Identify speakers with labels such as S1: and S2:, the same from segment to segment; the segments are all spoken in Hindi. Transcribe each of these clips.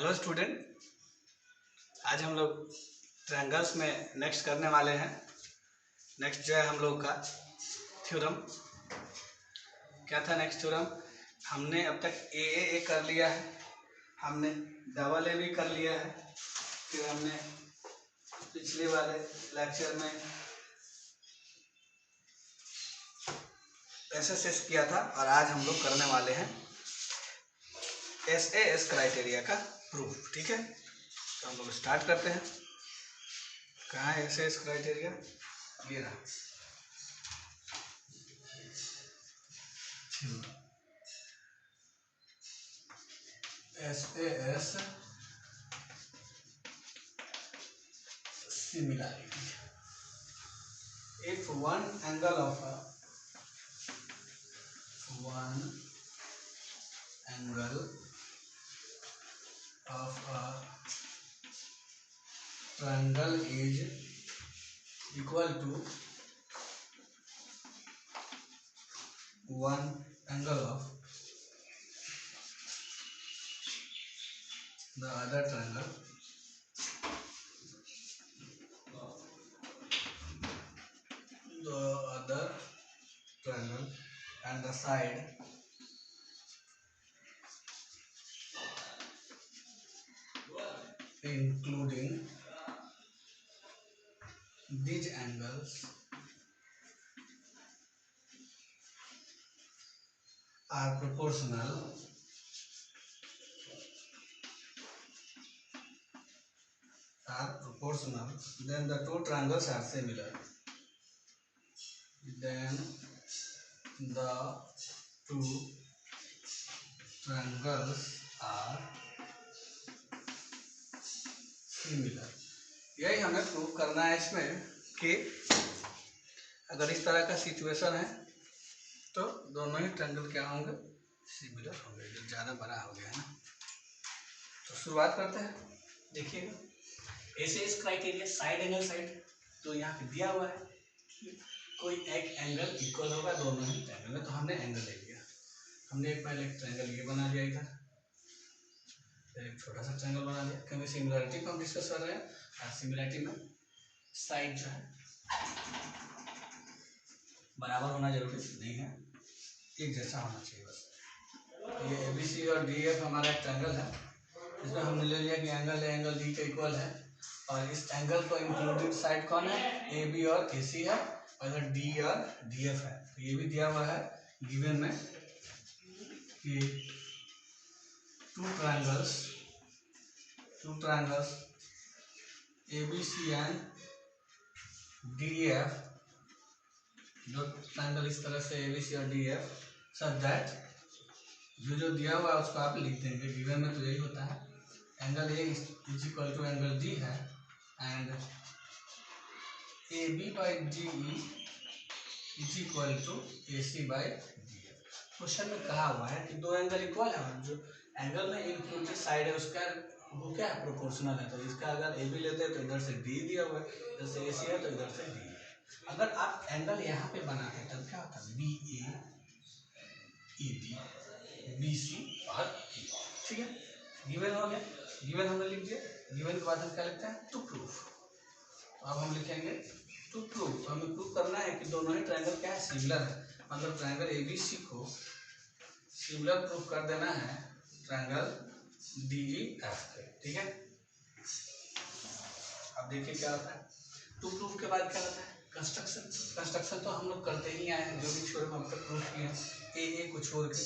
S1: हेलो स्टूडेंट, आज हम लोग ट्रायंगल्स में नेक्स्ट करने वाले हैं। नेक्स्ट जो है हम लोग का थ्योरम क्या था। नेक्स्ट थ्योरम हमने अब तक ए कर लिया है, हमने डबल ए भी कर लिया है, फिर हमने पिछले वाले लेक्चर में एस किया था और आज हम लोग करने वाले हैं एस क्राइटेरिया का प्रूफ। ठीक है, तो हम लोग स्टार्ट करते हैं। कहाँ है एस क्राइटेरिया? ये रहा। S similarity. If one angle of a triangle is equal to one angle of the other triangle, and the side including these angles are proportional, then the two triangles are similar. Then the two triangles are similar. यही हमें प्रूव करना है इसमें कि अगर इस तरह का सिचुएशन है तो दोनों ही ट्रायंगल क्या होंगे, सिमिलर होंगे। जो ज़्यादा बड़ा हो गया है ना, तो शुरुआत करते हैं। देखिएगा S criteria side angle side, तो यहाँ पे दिया हुआ है कि कोई एक एंगल इक्वल होगा दोनों ही ट्रायंगल में, तो हमने एंगल ले लिया। हमने पहले एक ट्रायंगल ये बना लिया, इधर एक छोटा सा ट्रायंगल बना लिया, क्योंकि सिमिलरिटी को हम डिस्कस कर रहे हैं और सिमिलरिटी में साइड जो है बराबर होना जरूरी नहीं है, एक जैसा होना चाहिए बस। ये ABC और DF हमारा एक ट्रायंगल है, इसमें हमने ले लिया कि एंगल ए एंगल डी के इक्वल है, और इस एंगल को इंक्लूडेड साइड कौन है, AB और AC है, और इधर D और DF है। तो ये भी दिया हुआ है गिवन में कि two triangles ABC and DF, जो ट्रायंगल इस तरह से ABC और DF, सच दैट जो दिया हुआ है उसको आप लिख देंगे। गिवन में तो यही होता है, angle A is equal to angle D है, and AB by DE is equal to AC by DF। Question में कहा हुआ है कि दो एंगल इक्वल है और जो एंगल में इंक्लूडेड साइड है उसका वो क्या है, प्रोपोर्शनल है। तो इसका अगर AB लेते हैं तो इधर से D दिया हुआ है, इधर से AC है तो इधर से D। अगर आप एंगल यहाँ पे बनाते हैं तब क्या होता है, BA ED BC और E। ठीक है, गिवन हो गया। गिवन हमने लिख दिया। गिवन के बाद हम क्या लिखते हैं, टू प्रूफ। अब हम लिखेंगे टू प्रूफ। हमें प्रूफ करना है कि दोनों ही ट्रायंगल क्या है, सिमिलर है। मतलब ट्रायंगल ABC को सिमिलर प्रूफ कर देना है ट्रायंगल DEF पे। ठीक है, अब देखिए क्या होता है। टू प्रूफ के बाद क्या होता है, कंस्ट्रक्शन तो हम लोग करते ही आए हैं, जो भी थ्योरम हम तक प्रूफ किए हैं ए को छोड़ के।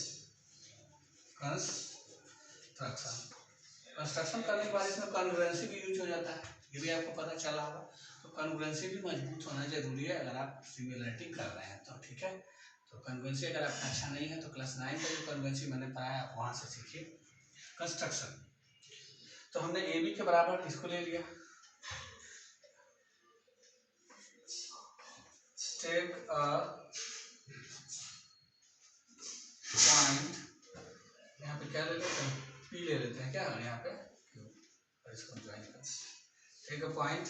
S1: कंस्ट्रक्शन करने के बाद इसमें कॉन्ग्रुएंसी भी यूज हो जाता है, ये भी आपको पता चला होगा। तो कॉन्ग्रुएंसी भी मजबूत होना जरूरी है अगर आप सिमिलरिटी कर रहे हैं तो। ठीक है, तो कॉन्ग्रुएंसी अगर आपका अच्छा नहीं है तो क्लास 9 का जो कॉन्ग्रुएंसी मैंने पढ़ाया आप वहाँ से सीखिए। कंस्ट्रक्शन तो हमने AB के बराबर इसको ले लिया। टेक अ पॉइंट, यहाँ पे क्या ले लेते हैं, P ले लेते हैं क्या, यहाँ पे Q, और इसको ज्वाइन कर। Take a point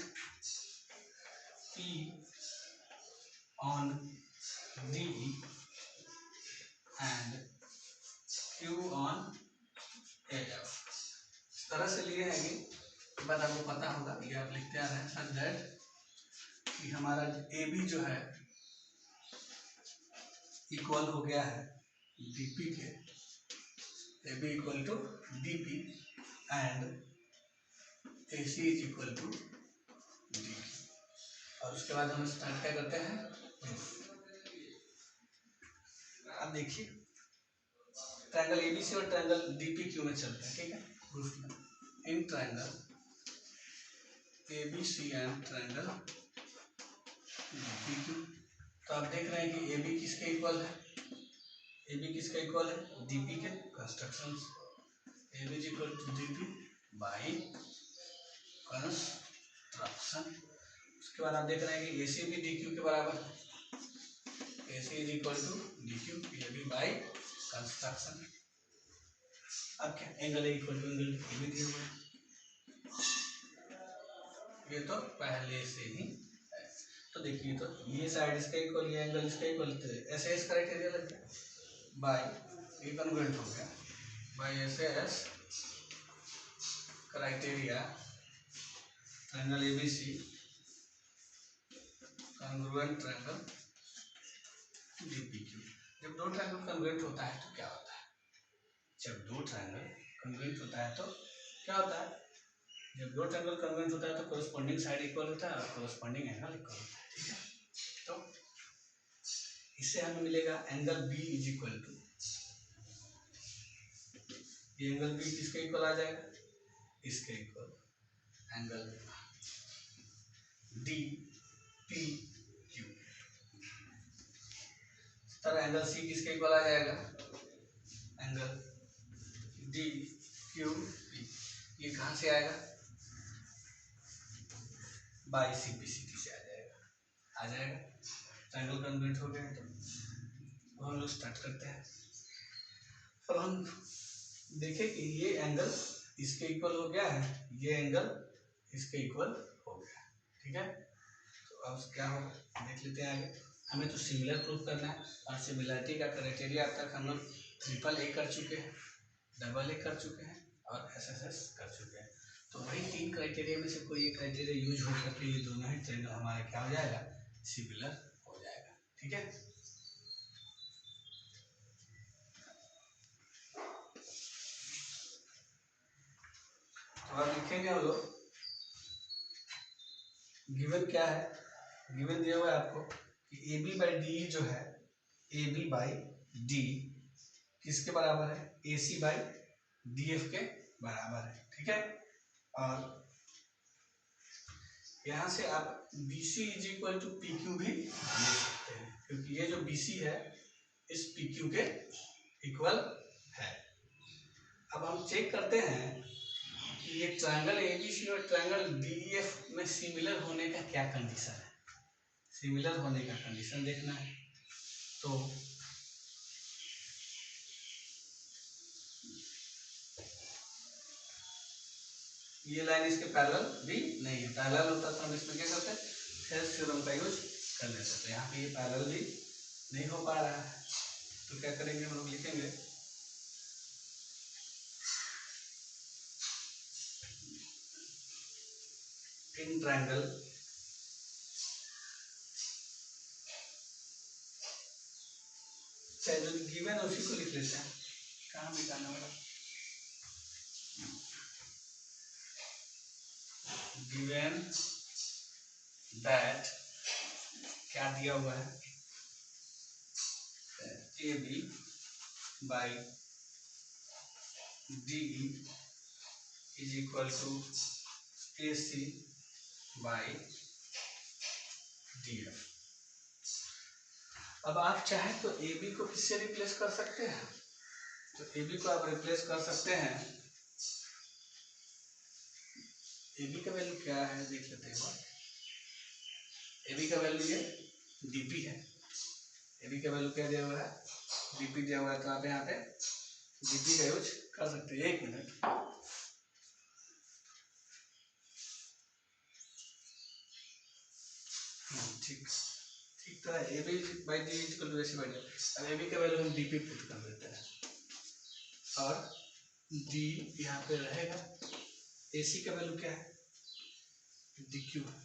S1: P on DE and Q on AF। इस तरह से लिए हैं कि बात आपको पता होगा, ये आप लिखते आ रहे हैं सच दैट कि हमारा ए बी जो है इक्वल हो गया है डीपी के, A B equal to DP and A C is equal to D. और उसके बाद हम स्टार्ट क्या करते हैं प्रूफ। अब देखिए ट्रायंगल एबीसी और ट्रायंगल डीपीक्यू में चलते हैं, ठीक है। प्रूफ में in triangle ABC and triangle DPQ, तो आप देख रहे हैं कि AB किसके इक्वल है, AB किसके इक्वल है, DP के। Construction AB is equal to DP by construction. उसके बाद आप देख रहे हैं कि AC भी DQ के बराबर है, AC is equal to DQ AB by construction. अब क्या angle A equal to angle AB दिया हुआ है, ये तो पहले से ही है। तो देखिए तो ये साइड इसका इक्वल, ये एंगल इसका इक्वल, ऐसे एस क्राइटेरिया लग गया बाय ये कन्वर्ट हो गया बाय ऐसे S criteria triangle ABC congruent triangle DPQ. जब दो ट्रायंगल कन्वर्ट होता है तो क्या होता है, जब दो ट्रायंगल कन्वर्ट होता है तो क्या होता है, जब दो ट्रायंगल कन्वर्ट होता है तो कोरस्पॉन्डिंग साइड इक्वल होता है और कोरस्पॉन्डिंग एंगल इक्वल होता है, ठीक है। तो इससे हमें मिलेगा angle B is equal to, ये एंगल बी किसके इक्वल आ जाएगा, इसके equal angle D P Q. तरह एंगल सी किसके इक्वल आ जाएगा, एंगल डी क्यू पी। ये कहाँ से आएगा, by C P C T से आ जाएगा। ट्रायंगल कन्वर्ट हो गया तो हम लोग स्टार्ट करते हैं। अब हम देखें कि ये एंगल इसके इक्वल हो गया है, ये एंगल इसके इक्वल हो गया, ठीक है। तो अब क्या होगा देख लेते हैं आगे। हमें तो सिमिलर प्रूफ करना है और सिमिलरिटी का क्राइटेरिया अब तक हम लोग ट्रिपल ए कर चुके हैं, डबल ए कर चुके हैं और एसएसएस कर चुके हैं। तो वही तीन क्राइटेरिया में से कोई एक क्राइटेरिया यूज हो करके ये दोनों ही ट्रायंगल हमारा क्या हो जाएगा, सिमिलर हो जाएगा, ठीक है। तो अब लिखेंगे हम लोग, गिवन क्या है, गिवन दिया हुआ है आपको कि ए बी बाई डी जो है, ए बी बाई डी किसके बराबर है, A C by D F के बराबर है, ठीक है। और यहाँ से आप B C is equal to P Q भी ले सकते हैं, क्योंकि ये जो बी सी है इस पी क्यू के इक्वल है। अब हम चेक करते हैं कि ये ट्रायंगल एबीसी और ट्रायंगल डीईएफ में सिमिलर होने का क्या कंडीशन है। सिमिलर होने का कंडीशन देखना है तो ये लाइन इसके पैरेलल भी नहीं है, पैरेलल होता तो हम इसमें क्या करते हैं, हेल्स थ्योरम का यूज कर लेते। तो यहाँ पे ये पैरेलल भी नहीं हो पा रहा है, तो क्या करेंगे हम लोग लिखेंगे इन ट्रायंगल चाहे जो गिवन है उसी को लिख लेते हैं, कहाँ मिटाना होगा, गिवन दैट क्या दिया हुआ है, A B by D is equal to A C by D F. अब आप चाहें तो ए बी को किससे रिप्लेस कर सकते हैं, तो ए बी को आप रिप्लेस कर सकते हैं, ए बी का वैल्यू क्या है देख लेते हैं। ए बी का वैल्यू ये डीपी है, ए बी का वैल्यू क्या दिया हुआ है, डीपी दिया हुआ है। तो आप यहाँ पे डीपी का यूज कर सकते हैं। एक मिनट, ठीक ठीक तो है, A B by D equal to A C by D. अब ए बी का वैल्यू हम डीपी पुट कर देते हैं और डी यहाँ पे रहेगा AC का वैल्यू क्या है, dq है,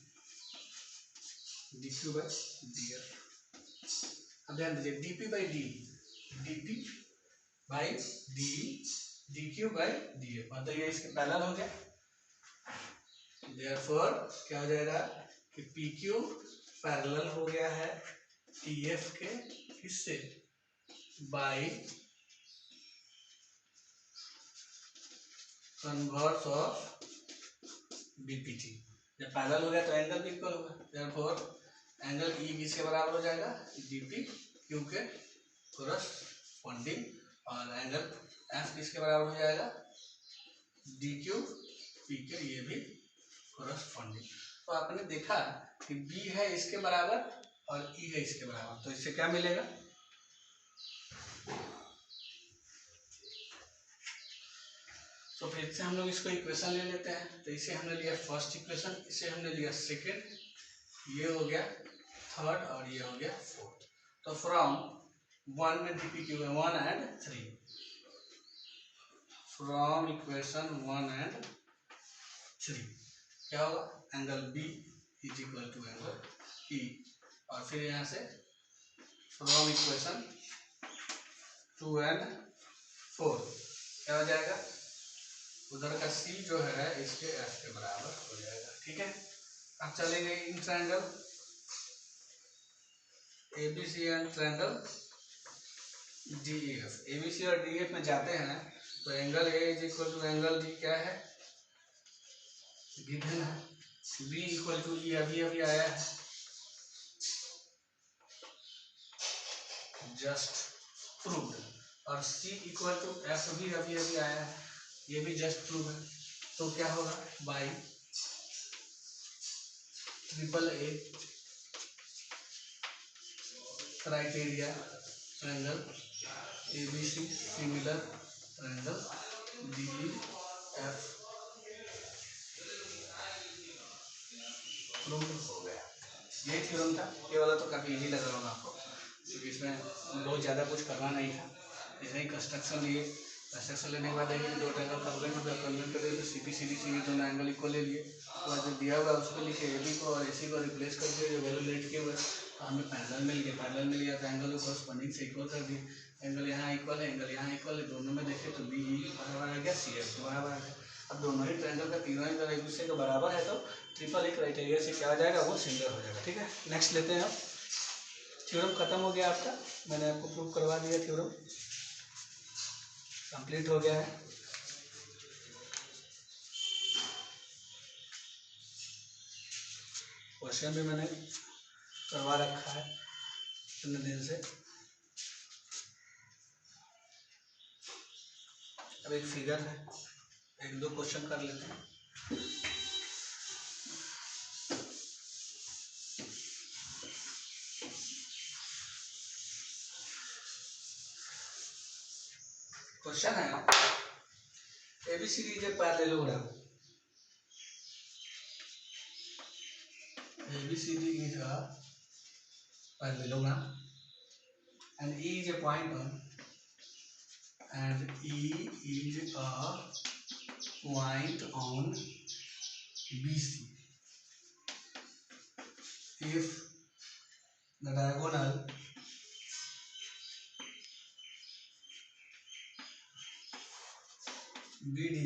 S1: dq बाई df। अब ध्यान दीजिए dp by d, dp by d, dq by df, मतलब ये इसके पैरेलल हो गया। देयरफॉर क्या हो जाएगा कि pq पैरेलल हो गया है tf के हिस्से बाई कन्वर्स ऑफ बीपीटी। जब पैरेलल हो गया तो एंगल भी इक्वल होगा, देयरफॉर एंगल ई किसके बराबर हो जाएगा, डीपी क्यू के कोरस्पॉन्डिंग, और एंगल एफ किसके बराबर हो जाएगा, डी क्यू पी के, ये भी कोरस्पॉन्डिंग। तो आपने देखा कि बी है इसके बराबर और ई है इसके बराबर, तो इससे क्या मिलेगा, तो फिर से हम लोग इसको इक्वेशन ले लेते हैं। तो इसे हमने लिया फर्स्ट इक्वेशन, इसे हमने लिया सेकेंड, ये हो गया थर्ड और ये हो गया फोर्थ। तो फ्रॉम 1 में डीपी क्यू है 1 and 3, फ्रॉम इक्वेशन 1 and 3 क्या होगा, angle B is equal to angle E, और फिर यहाँ से फ्रॉम इक्वेशन 2 and 4 क्या हो जाएगा, उधर का C जो है इसके F के बराबर हो जाएगा। ठीक है, अब चलेंगे in triangle ABC and triangle DEF। ABC और DEF में जाते हैं तो angle A is equal to angle D क्या है, गिवन है, B इक्वल टू E अभी अभी आया है, जस्ट प्रूव्ड, और C इक्वल टू F भी अभी अभी आया है, ये भी जस्ट प्रूव है। तो क्या होगा, by AAA criteria triangle ABC similar triangle DEF prove हो गया। ये थ्योरम था, ये वाला तो काफ़ी इजी लग रहा होगा आपको, क्योंकि इसमें बहुत ज़्यादा कुछ करना नहीं था, ऐसे ही कंस्ट्रक्शन लिए, कंस्ट्रक्शन लेने के बाद देखिए दो ट्रायंगल कन्वर्ट हो गया, कन्वर्ट कर दिया तो CP CD CE दोनों एंगल इक्वल ले लिए, तो जो दिया हुआ उसको लिखे AB को और AC को रिप्लेस करके जो वैल्यू लेट किए हुए तो हमें पैरेलल मिल गया, पैरेलल मिल गया तो एंगल को कॉरस्पॉन्डिंग से इक्वल कर दिए, एंगल यहाँ इक्वल है, एंगल यहाँ इक्वल है, दोनों में देखें तो BE बराबर आ गया CF के बराबर आ गया। अब दोनों ही ट्रायंगल का तीनों एंगल एक दूसरे के बराबर है तो AAA क्राइटेरिया से क्या हो जाएगा, वो सिमिलर हो जाएगा। ठीक है, नेक्स्ट लेते हैं। अब थ्योरम खत्म हो गया आपका, मैंने आपको प्रूव करवा दिया, थ्योरम कंप्लीट हो गया है। क्वेश्चन भी मैंने करवा रखा है इतने दिन से। अब एक फिगर है, एक दो क्वेश्चन कर लेते हैं। क्वेश्चन है ABCD is a parallelogram, ABCD is a parallelogram and E is a point on, and E is a point on BC. If the diagonal BD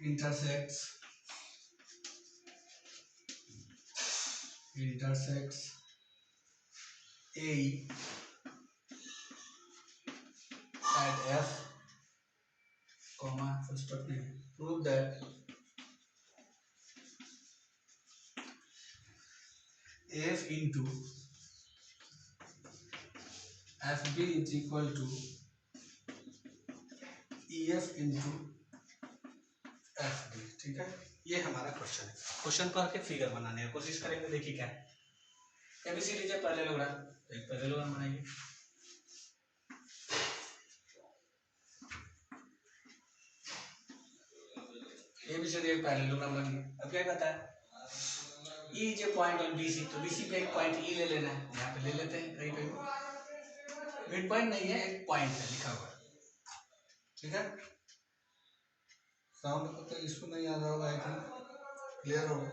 S1: intersects AE at F, full stop नहीं, prove that F into FB is equal to EF into FD। ठीक है, ये हमारा क्वेश्चन है। क्वेश्चन पढ़ के फिगर बनाने की कोशिश करेंगे। देखिए क्या है, ABCD लीजिए पैरेललोग्राम, तो एक पैरेललोग्राम बनाएंगे। ABCD एक पैरेललोग्राम बन गया। अब क्या कहता है, E जो पॉइंट ऑन BC, तो BC पे एक पॉइंट E ले लेना है, यहाँ पे ले लेते हैं, कहीं पे मिड पॉइंट नहीं है, एक पॉइंट है लिखा हुआ है। ठीक है, साउंड को तो इशू नहीं आ रहा होगा, आई थिंक क्लियर होगा।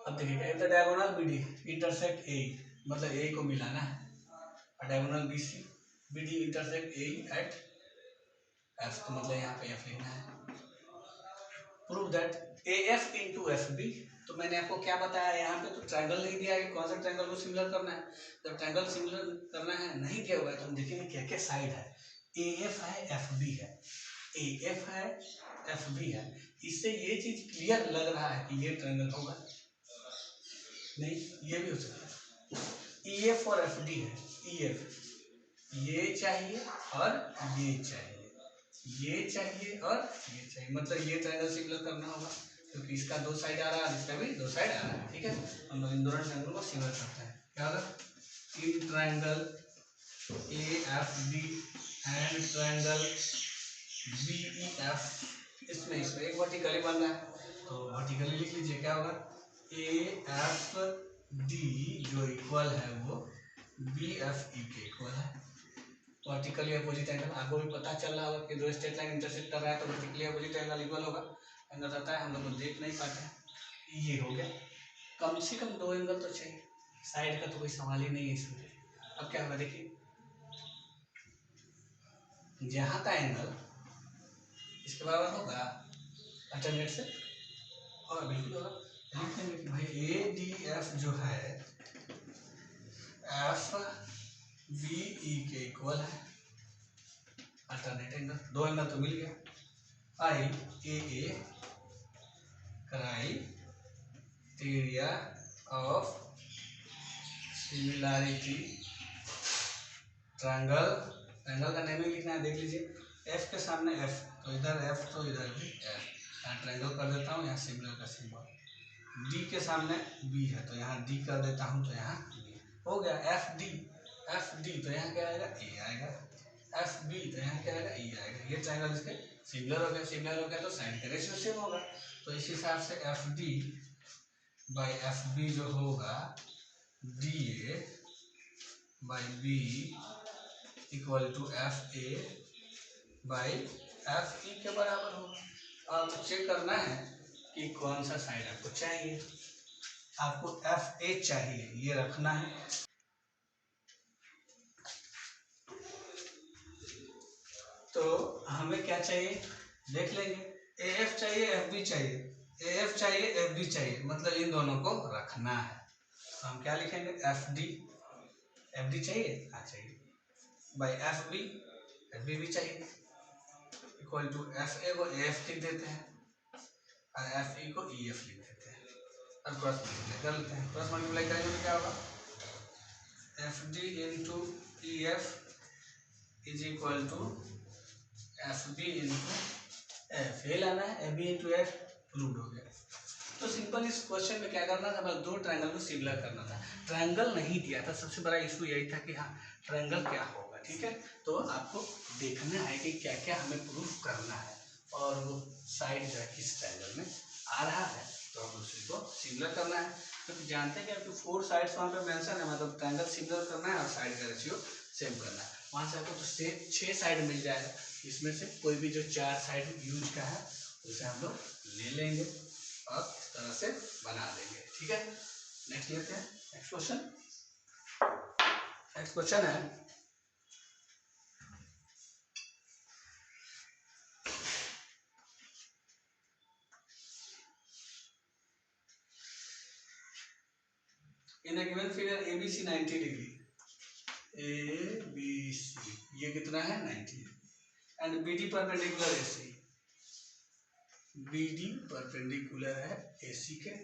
S1: अब देखिए if the diagonal BD intersect A, मतलब ए को मिलाना है, और diagonal BC BD intersect A at F, तो मतलब यहाँ पे एफ लिखना है। Prove that A F into F B, तो मैंने आपको क्या बताया यहाँ पे, तो ट्रायंगल नहीं दिया है, कौन सा ट्रायंगल को सिमिलर करना है। जब ट्रायंगल सिमिलर करना है नहीं दिया हुआ है तो हम देखेंगे क्या क्या साइड है। ए एफ है, एफ बी है, ए एफ है, एफ बी है, इससे ये चीज क्लियर लग रहा है कि ये ट्रायंगल होगा। नहीं, ये भी हो सकता है। ई एफ और एफ डी है, ई एफ ये चाहिए और ये चाहिए, ये चाहिए और ये चाहिए, मतलब ये ट्रायंगल सिमिलर करना होगा क्योंकि इसका दो साइड आ रहा है, इसका भी दो साइड आ रहा है। ठीक है, हम लोग इन दोनों ट्रायंगल को सिमिलर करते हैं। क्या होगा, in triangle A F D and triangle B E F, इसमें एक वर्टिकली बन रहा है तो वर्टिकली लिख लीजिए। क्या होगा, ए एफ डी जो इक्वल है वो बी एफ ई के इक्वल है। वर्टिकली अपोजिट एंगल, आपको भी पता चल रहा होगा कि दो स्ट्रेट लाइन इंटरसेक्ट कर रहा है तो वर्टिकली अपोजिट एंगल इक्वल होगा। एंगल रहता है, हम लोग को देख नहीं पाते हैं। ये हो गया, कम से कम दो एंगल तो चाहिए, साइड का तो कोई सवाल ही नहीं है इसमें। अब क्या होगा, देखिए जहाँ का एंगल इसके बराबर होगा अल्टरनेट से, और बिल्कुल होगा। लिख देंगे कि भाई ए डी एफ जो है एफ बी ई के इक्वल है, अल्टरनेट एंगल, दो एंगल तो मिल गया। आई A criteria of similarity triangle, triangle का नेम ही लिखना है, देख लीजिए एफ के सामने एफ, तो इधर एफ तो इधर भी एफ, यहाँ ट्रायंगल कर देता हूँ, यहाँ सिमिलर का सिंबल। डी के सामने बी है तो यहाँ डी कर देता हूँ, तो यहाँ बी हो गया। एफ डी तो यहाँ क्या आएगा, ए आएगा। एफ बी तो यहाँ क्या आएगा, ई आएगा। ये ट्रायंगल इसके सिमिलर हो गया, सिमिलर हो गया तो साइड का रेशियो सेम होगा। तो इस हिसाब से F D by F B जो होगा D A by B equal to F A by F E के बराबर होगा। आपको चेक करना है कि कौन सा साइड आपको चाहिए। आपको एफ ए चाहिए, ये रखना है। तो हमें क्या चाहिए देख लेंगे, ए एफ चाहिए, एफ बी चाहिए, ए एफ चाहिए, एफ बी चाहिए, मतलब इन दोनों को रखना है। तो हम क्या लिखेंगे, एफ डी चाहिए, हाँ चाहिए, बाई एफ बी भी चाहिए, इक्वल टू एफ ए को ए एफ लिख देते हैं और एफ ई को ई एफ लिख देते हैं और क्रॉस मल्टीप्लाई कर लेते हैं। क्रॉस मल्टीप्लाई करेंगे तो क्या होगा, F D into E F is equal to F B into F, ये लाना है, F B into F proved हो गया। तो सिंपल इस क्वेश्चन में क्या करना था, बस दो ट्रायंगल को सिमिलर करना था। ट्रायंगल नहीं दिया था, सबसे बड़ा इशू यही था कि हाँ ट्रायंगल क्या होगा। ठीक है, तो आपको देखना है कि क्या क्या हमें प्रूफ करना है और वो साइड जो है किस ट्रायंगल में आ रहा है, तो हम उसी को सिमिलर करना है। क्योंकि तो जानते हैं कि आपको 4 साइड्स वहाँ पे मेंशन है, मतलब ट्रायंगल सिमिलर करना है और साइड का रेशियो सेम करना है। वहाँ से आपको तो 6 साइड मिल जाएगा, इसमें से कोई भी जो 4 साइड यूज का है उसे हम लोग ले लेंगे और इस तरह से बना देंगे। ठीक है, नेक्स्ट लेते हैं नेक्स्ट क्वेश्चन। नेक्स्ट क्वेश्चन है in a given figure ABC 90 degree, ABC ये कितना है 90 and BD perpendicular AC, BD perpendicular है AC के,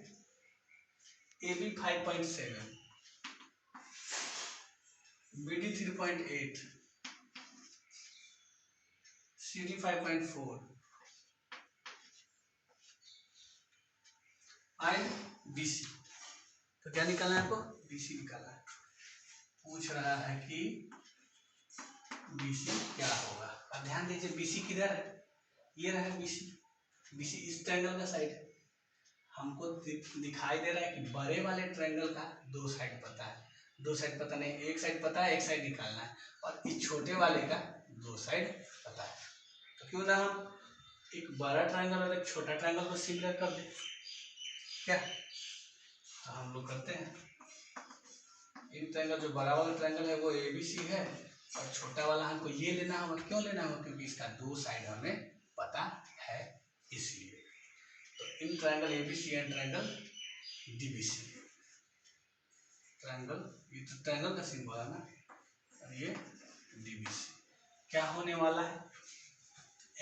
S1: AB 5.7, BD 3.8, CD 5.4 and BC। तो क्या निकालना है आपको, BC निकालना है। पूछ रहा है कि BC क्या होगा। अब ध्यान दीजिए BC किधर है, ये रहा BC इस ट्रायंगल का साइड है। हमको दिखाई दे रहा है कि बड़े वाले ट्रायंगल का 2 साइड पता है, 2 साइड पता नहीं, एक साइड पता है, एक साइड निकालना है, और इस छोटे वाले का 2 साइड पता है। क्यों ना हम एक बड़ा ट्रायंगल और एक छोटा ट्रायंगल को सिमिलर कर दें, क्या? तो हम लोग करते हैं। इन ट्रायंगल, जो बड़ा वाला ट्रायंगल है वो ABC है और छोटा वाला हमको ये लेना होगा। क्यों लेना होगा? क्योंकि इसका 2 साइड हमें पता है, इसलिए। तो इन triangle ABC and triangle DBC, triangle, ये तो ट्रायंगल का सिंबल है ना, और ये DBC क्या होने वाला है?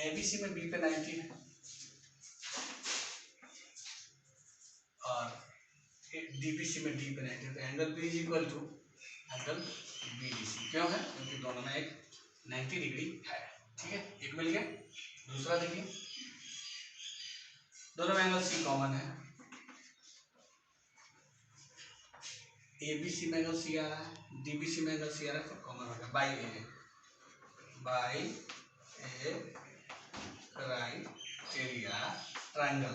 S1: ABC में B पे 90 है और DBC में D पे 90 है, तो angle B is equal to angle BDC। क्यों है? क्योंकि दोनों में एक 90 डिग्री है। ठीक है, एक मिल गया। दूसरा देखिए, दोनों में एंगल C कॉमन है, ABC में एंगल C आ रहा है, DBC में एंगल C आ रहा है, तो कॉमन हो गया बाई ए क्राइटेरिया ट्रायंगल।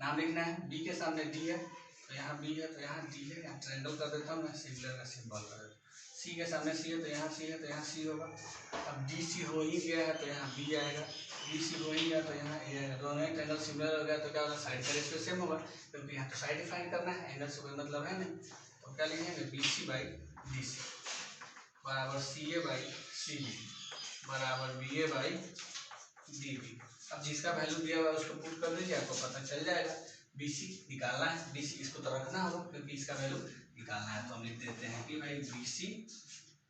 S1: नाम लिखना है, B के सामने D है तो यहाँ B है, तो यहाँ D है, यहाँ ट्रायंगल कर देता हूँ मैं, सिमिलर का सिंबल कर देता हूँ। C के सामने C है तो यहाँ C है, तो यहाँ C होगा। अब DC हो ही गया है तो यहाँ B आएगा, BC हो ही गया तो यहाँ A आएगा। दोनों ही ट्रायंगल सिमिलर हो गया तो क्या होगा? साइड का रेशियो सेम होगा, क्योंकि यहाँ तो साइड डिफाइन करना है, एंगल से कोई मतलब है नहीं। तो क्या लिखेंगे? BC बाई DC बराबर CA बाई CB बराबर BA बाई DB। अब जिसका वैल्यू दिया हुआ है उसको पुट कर दीजिए, आपको पता चल जाएगा। BC निकालना है, BC इसको तो रखना होगा क्योंकि इसका वैल्यू निकालना है, तो हम लिख देते हैं कि भाई BC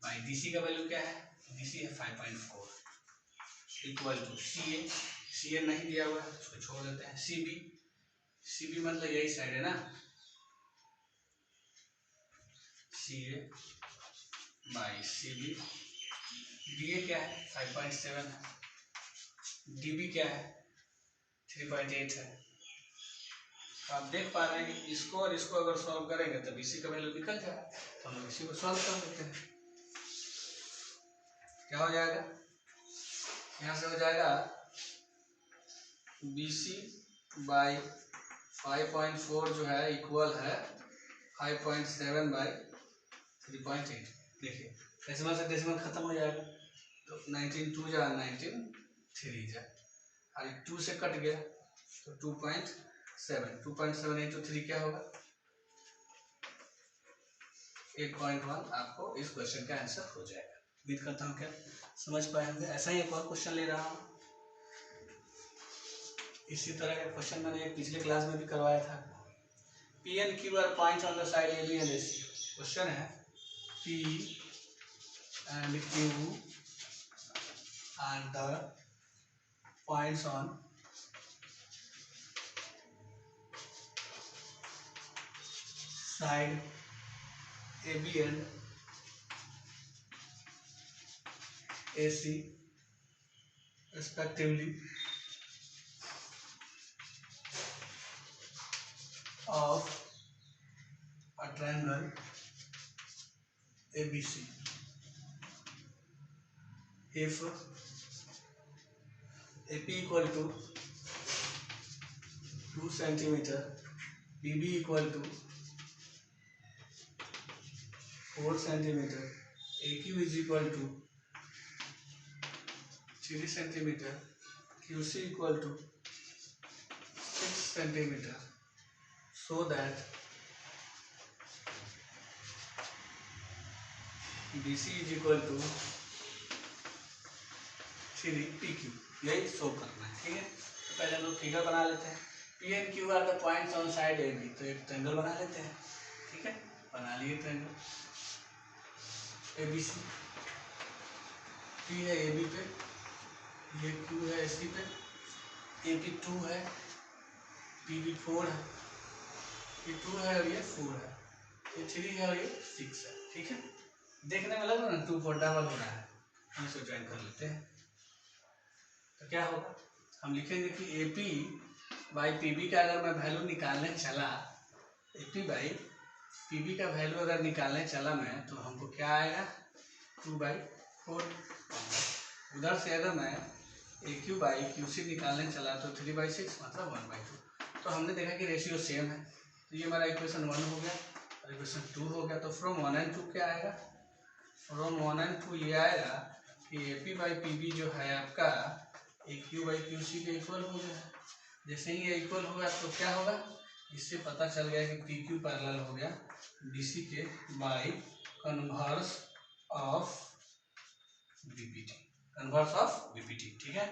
S1: बाई DC का वैल्यू क्या है? DC है 5.4 इक्वल टू CA नहीं दिया हुआ है, उसको छोड़ देते हैं। CB मतलब यही साइड है ना, CA बाई CB। DA क्या है? 5.7 है। DB क्या है? 3.8 है। आप देख पा रहे हैं कि इसको और इसको अगर सॉल्व करेंगे तो BC का वैल्यू निकल जाएगा, तो हम लोग इसी को सॉल्व कर देते हैं। क्या हो जाएगा? यहाँ से हो जाएगा BC बाई 5.4 जो है इक्वल है 5.7 बाई 3.8। देखिए डेसिमल से डेसिमल खत्म हो जाएगा, तो 19 2 जा 19 3 जा, और 2 से कट गया तो 2.7 इंटू 3 क्या होगा? 8.1। आपको इस क्वेश्चन का आंसर हो जाएगा। उम्मीद करता हूँ क्या समझ पाए होंगे। ऐसा ही एक और क्वेश्चन ले रहा हूँ, इसी तरह का क्वेश्चन मैंने पिछले क्लास में भी करवाया था। P and Q are points on the side AB and AC। Question है P and Q are the points on side AB and AC respectively of a triangle ABC. If AP equal to 2 centimeter, BB equal to 4 centimeter, AQ is equal to 3 centimeter, QC equal to 6 centimeter, so that BC is equal to 3 PQ। यही शो करना है। ठीक है, तो पहले हम लोग फिगर बना लेते हैं। P and Q are the points on side AB, तो एक ट्रायंगल बना लेते हैं। ठीक है, बना लिए ट्रायंगल ABC। P है AB पे, ये Q है AC पे, AP 2 है, PB 4 है, ये 2 है और ये 4 है, ये 3 है और ये 6 है। ठीक है, देखने में लग रहा है ना 2 4 डबल हो रहा है, हम इसे ज्वाइन कर लेते हैं। तो क्या होगा? हम लिखेंगे कि AP बाई PB का अगर मैं वैल्यू निकालने चला, AP बाई PB का वैल्यू अगर निकालने चला मैं, तो हमको क्या आएगा? 2/4। उधर से अगर मैं AQ बाई QC निकालने चला तो 3/6 मतलब 1/2। तो हमने देखा कि रेशियो सेम है, तो ये हमारा इक्वेशन 1 हो गया और इक्वेशन 2 हो गया। तो फ्रॉम 1 and 2 क्या आएगा? फ्रॉम 1 and 2 ये आएगा कि AP बाई PB जो है आपका ए क्यू बाई क्यू सी के इक्वल हो गया। जैसे ही ये इक्वल होगा तो क्या होगा, इससे पता चल गया कि पी क्यू पैरेलल हो गया बी सी के by converse of BPT, converse of BPT. ठीक है,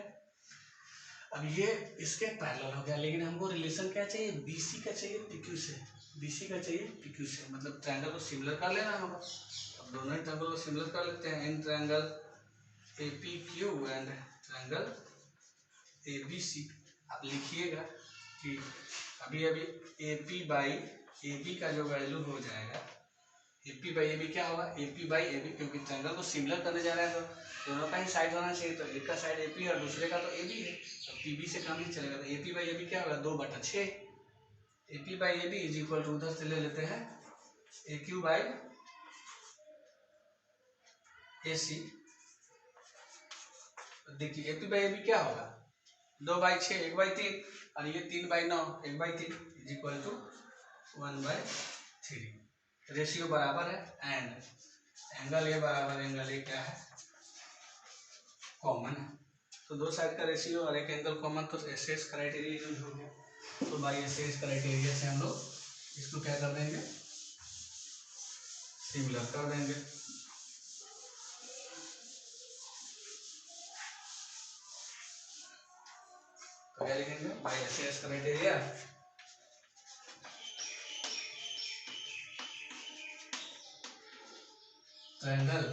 S1: अब ये इसके पैरेलल हो गया, लेकिन हमको रिलेशन क्या चाहिए, बीसी का चाहिए पीक्यू से, बीसी का चाहिए पीक्यू से, मतलब ट्रायंगल को सिमिलर कर लेना होगा। अब दोनों ही ट्रायंगल को सिमिलर कर लेते हैं, इन triangle A P Q and triangle A B C. आप लिखिएगा कि अभी अभी A P by A B का जो वैल्यू हो जाएगा, A P by A B क्या होगा, A P by A B, क्योंकि ट्रायंगल को सिमिलर करने जा रहा है तो दोनों का ही साइड होना चाहिए, तो एक का साइड ए पी और दूसरे का तो ए बी है, तो पी बी से कम ही चलेगा, तो A P by A B क्या होगा 2/6। A P by A B is equal to, उधर से ले लेते हैं ए क्यू बाई ए सी। देखिए A P by A B क्या होगा 2/6, 1/3, और ये 3/9, 1/3 इज इक्वल टू 1/3। रेशियो बराबर है एंड एंगल ए बराबर एंगल ए क्या है, कॉमन है, तो दो साइड का रेशियो और एक एंगल कॉमन, तो एस एस क्राइटेरिया यूज हो गया। तो बाई एस एस क्राइटेरिया से हम लोग इसको क्या कर देंगे, सिमिलर कर देंगे। तो क्या लिखेंगे, by S S criteria triangle,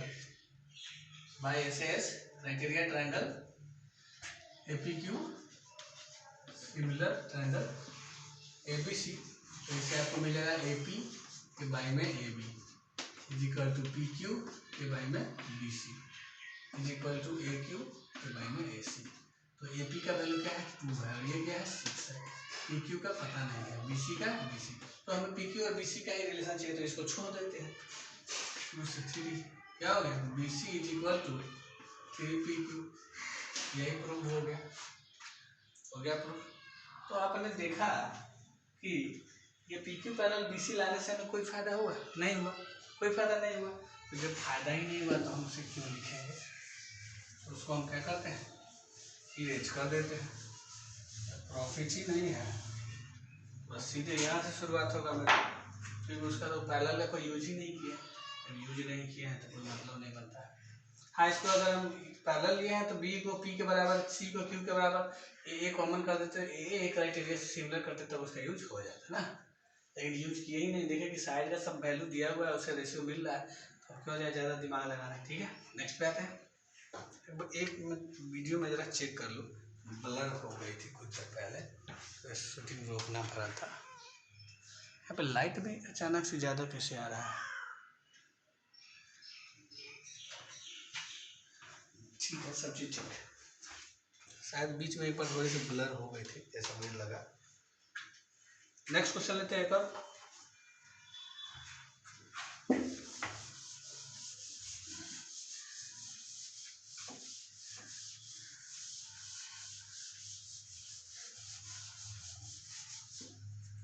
S1: by S S criteria triangle APQ similar triangle ABC. तो इससे आपको मिलेगा एपी के बाई में A B is equal to P Q के बाई में B C is equal to A Q के बाई में ए सी। तो ए पी का वैल्यू क्या है 2 है, और ये क्या है 6 है, पी क्यू का पता नहीं है, बी सी का बी सी, तो हमें पी क्यू और बी सी का ही रिलेशन चाहिए, तो इसको छोड़ देते हैं। 2 से 3 क्या हो गया, B C is equal to 3 P Q, यही प्रूव हो गया, हो गया प्रूफ। तो आपने देखा कि ये P Q parallel B C लाने से हमें कोई फायदा हुआ नहीं हुआ, कोई फायदा नहीं हुआ, तो जब फायदा ही नहीं हुआ तो हम उसे क्यों लिखेंगे, तो उसको हम क्या करते हैं, इरेज कर देते हैं, प्रॉफिट ही नहीं है, बस सीधे यहाँ से शुरुआत होगा मेरा, क्योंकि उसका तो पैरेलल का कोई यूज ही नहीं किया, जब यूज नहीं किया है तो कोई मतलब नहीं बनता है। हाँ, इसको अगर हम पैरेलल लिए हैं तो बी को पी के बराबर, सी को क्यू के बराबर, ए कॉमन कर देते, ए क्राइटेरिया से सिमिलर करते तब उसका यूज हो जाता है ना, लेकिन यूज किए ही नहीं, देखे कि साइड का सब वैल्यू दिया हुआ है, उसे रेशियो मिल रहा है, तो क्यों जाए ज़्यादा दिमाग लगाना है। ठीक है, नेक्स्ट पे आते हैं। एक वीडियो में ज़रा चेक कर लो, ब्लर हो गई थी कुछ देर पहले, तो शूटिंग रोकना पड़ा था। यहाँ पे लाइट भी अचानक से ज़्यादा कैसे आ रहा है, ठीक है, सब चीज़ ठीक है, शायद बीच में एक बार थोड़ी सी ब्लर हो गई थी ऐसा मुझे लगा। नेक्स्ट क्वेश्चन लेते हैं एक और।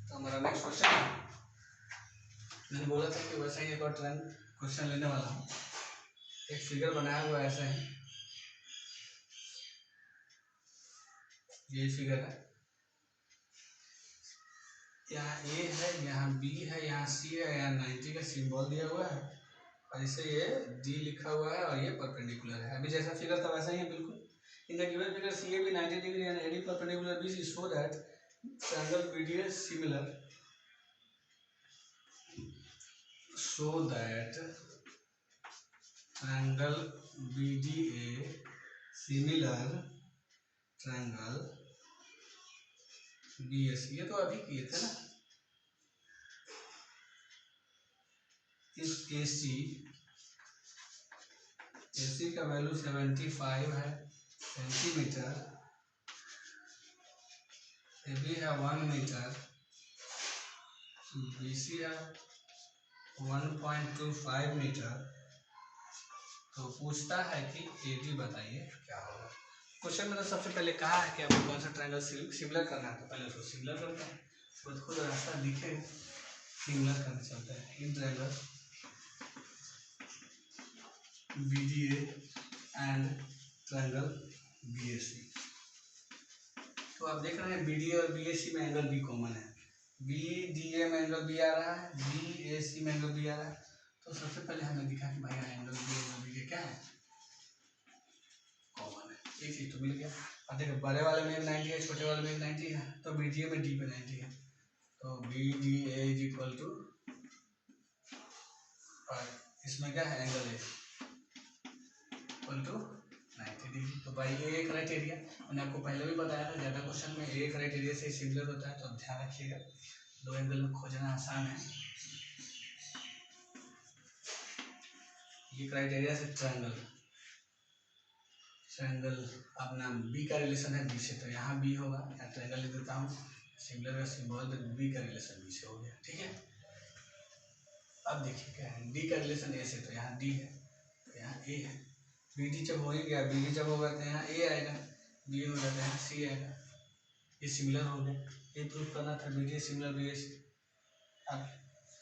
S1: तो हमारा नेक्स्ट क्वेश्चन, मैंने बोला था कि वैसा ही एक और ट्रेंड क्वेश्चन लेने वाला हूँ। एक फिगर बनाया हुआ ऐसा है, ये फिगर है, यहाँ ए है, यहाँ बी है, यहाँ सी है, यहाँ 90 का सिंबल दिया हुआ है, और इसे ये डी लिखा हुआ है, और ये परपेंडिकुलर है। अभी जैसा फिगर था वैसा ही है बिल्कुल। In the given figure C A B 90 degree and AD perpendicular B C, so that triangle BDA similar, so that triangle BDA similar triangle BS, ये तो अभी किए थे ना, इस AC का वैल्यू 75 है सेंटीमीटर, AB है 1 मीटर, BC है 1.25 मीटर। तो पूछता है कि AD बताइए क्या होगा। क्वेश्चन में तो सबसे पहले कहा है कि आपको कौन सा ट्रायंगल सिमिलर करना है, तो पहले उसको सिमिलर करते हैं, खुद रास्ता दिखेगा, सिमिलर करने चलते हैं। In triangle BDA and triangle BAC, तो आप देख रहे हैं बी डी और बी ए सी में एंगल बी कॉमन है, बी डी ए में एंगल बी आ रहा है, बी ए सी में एंगल बी आ रहा है। तो सबसे पहले हमने दिखा कि भाई एंगल बी के क्या है, कॉमन है, एक चीज तो मिल गया। अब देखो बड़े वाले में 90 है, छोटे वाले में 90 है, तो बी डी ए में डी पे 90 है, तो B D A is equal to, इसमें क्या है angle A equal to 90 degree. तो भाई ए क्राइटेरिया मैंने आपको पहले भी बताया था, ज़्यादा क्वेश्चन में ए क्राइटेरिया से सिमिलर होता है, तो अब ध्यान रखिएगा, दो एंगल में खोजना आसान है। ये क्राइटेरिया से ट्रायंगल अपना बी का रिलेशन है बी से, तो यहाँ बी होगा, यहाँ ट्रायंगल लिख देता हूँ, सिमिलर का सिंबल, तो बी का रिलेशन बी से हो गया, ठीक है। अब देखिए क्या है, डी का रिलेशन ए से, तो यहाँ डी है, तो यहाँ ए है, बी डी जब हो ही गया, बी डी जब होगा तो यहाँ ए आएगा, बी हो जाता है यहाँ सी आएगा, ये सिमिलर हो गया। ये प्रूफ करना था बी डी सिमिलर बी ए से, अब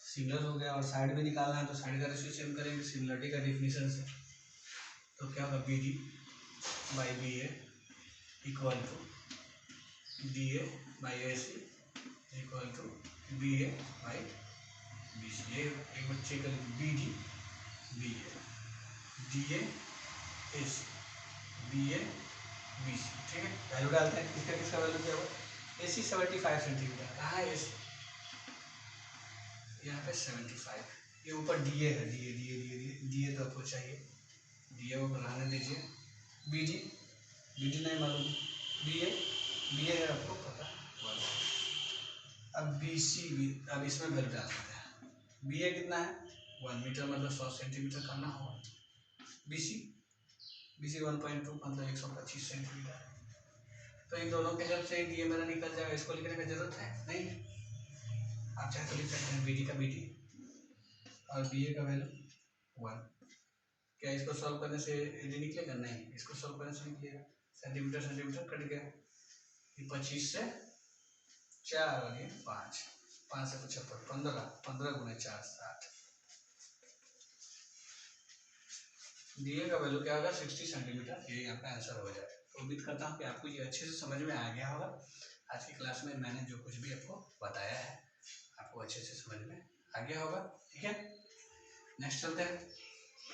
S1: सिमिलर हो गया और साइड भी निकालना है, तो साइड का रेशियो सेम करेंगे सिमिलरिटी का डेफिनेशन से, तो क्या होगा B D by B A equal to D A by A C equal to B A by B C. ये एक बार चेक कर लीजिए, B D B A D A C B A B C, ठीक है। वैल्यू डालते हैं, किसका किसका वैल्यू क्या होगा, ए सी 75 सेंटीमीटर, कहाँ है ए सी, यहाँ पे 75, ये ऊपर डी ए है, D A D A D A D ए तो आपको चाहिए, डी ए को बनाने दीजिए, बी डी नहीं मालूम, बी ए है आपको पता, अब बी सी भी, अब इसमें वैल्यू डाल देते हैं, बी ए कितना है 1 मीटर, मतलब 100 सेंटीमीटर करना होगा, बी सी 1.2 मतलब 125 सेंटीमीटर। तो इन दोनों के हेल्प से डी ए मेरा निकल जाएगा, इसको लिखने की जरूरत है नहीं, आप चाहे तो लिख सकते हैं बी डी का बी डी और बी ए का वैल्यू 1। क्या इसको सॉल्व करने से ये निकलेगा, नहीं, इसको सॉल्व करने से निकलेगा, सेंटीमीटर सेंटीमीटर कट गया, ये 25 से 4 और ये 5, 5 से 75, 15, 15 गुणे 4 60, डी ए का वैल्यू क्या होगा 60 सेंटीमीटर, ये यहाँ पे आंसर हो जाएगा। तो उम्मीद करता हूँ कि आपको ये अच्छे से समझ में आ गया होगा। आज की क्लास में मैंने जो कुछ भी आपको बताया है आपको अच्छे से समझ में आ गया होगा, ठीक है। नेक्स्ट चलते हैं।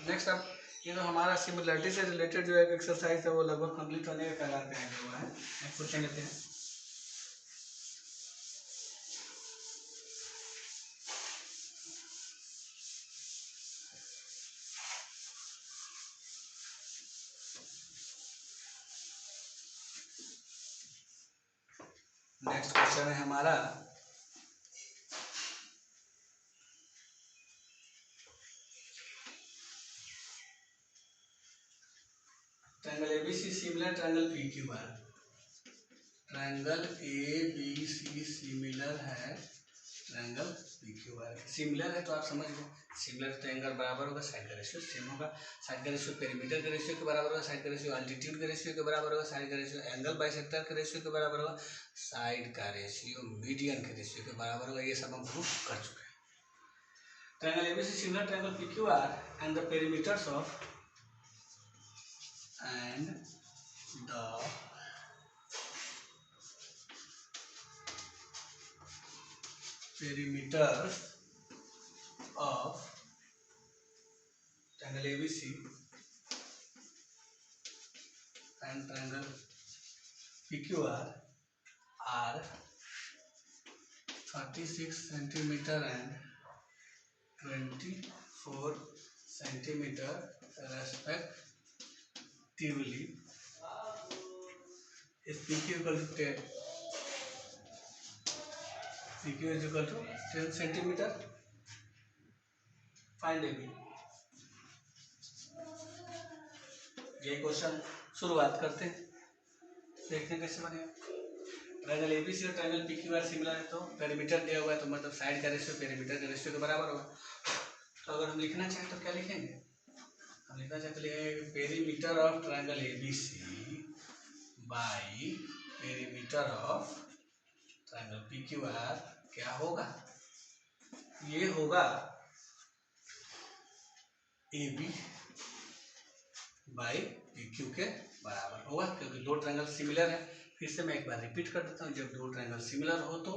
S1: नेक्स्ट अब ये तो हमारा सिमिलरिटी से रिलेटेड जो एक एक्सरसाइज है वो लगभग कंप्लीट होने के कगार पे आया हुआ है। नेक्स्ट क्वेश्चन लेते हैं। नेक्स्ट क्वेश्चन है हमारा triangle ABC similar triangle PQR. Triangle ABC similar है ट्रायंगल पीक्यूआर। सिमिलर है तो आप समझ गए, सिमिलर तो एंगल बराबर होगा, साइड का रेशियो सेम होगा, साइड का रेशियो पेरीमीटर के रेशियो के बराबर होगा, साइड का रेशियो अल्टीट्यूड के रेशियो के बराबर होगा, साइड का रेशियो एंगल बाइसेक्टर के रेशियो के बराबर होगा, साइड का रेशियो मीडियन के रेशियो के बराबर होगा। ये सब हम प्रूफ कर चुके हैं। Triangle ABC similar triangle PQR and the perimeters of and the perimeters of triangle ABC and triangle PQR are 36 centimeter and 24 centimeter respectively. Is PQ equal to 10? PQ is equal to 10 centimeter. Find AB. ये क्वेश्चन शुरुआत करते हैं, देखते हैं कैसे बनेगा। ट्रायंगल एबीसी और ट्रायंगल पीक्यूआर सिमिलर है, तो पेरीमीटर दिया हुआ है, तो मतलब साइड का रेशियो पेरीमीटर के रेशियो के बराबर होगा। तो अगर हम लिखना चाहें तो क्या लिखेंगे, हम लिखना चाहते हैं perimeter of triangle ABC by perimeter of triangle PQR क्या होगा, ये होगा AB बाई PQ के बराबर होगा, क्योंकि दो ट्रायंगल सिमिलर है, फिर से मैं एक बार रिपीट कर देता हूँ, जब दो ट्रायंगल सिमिलर हो तो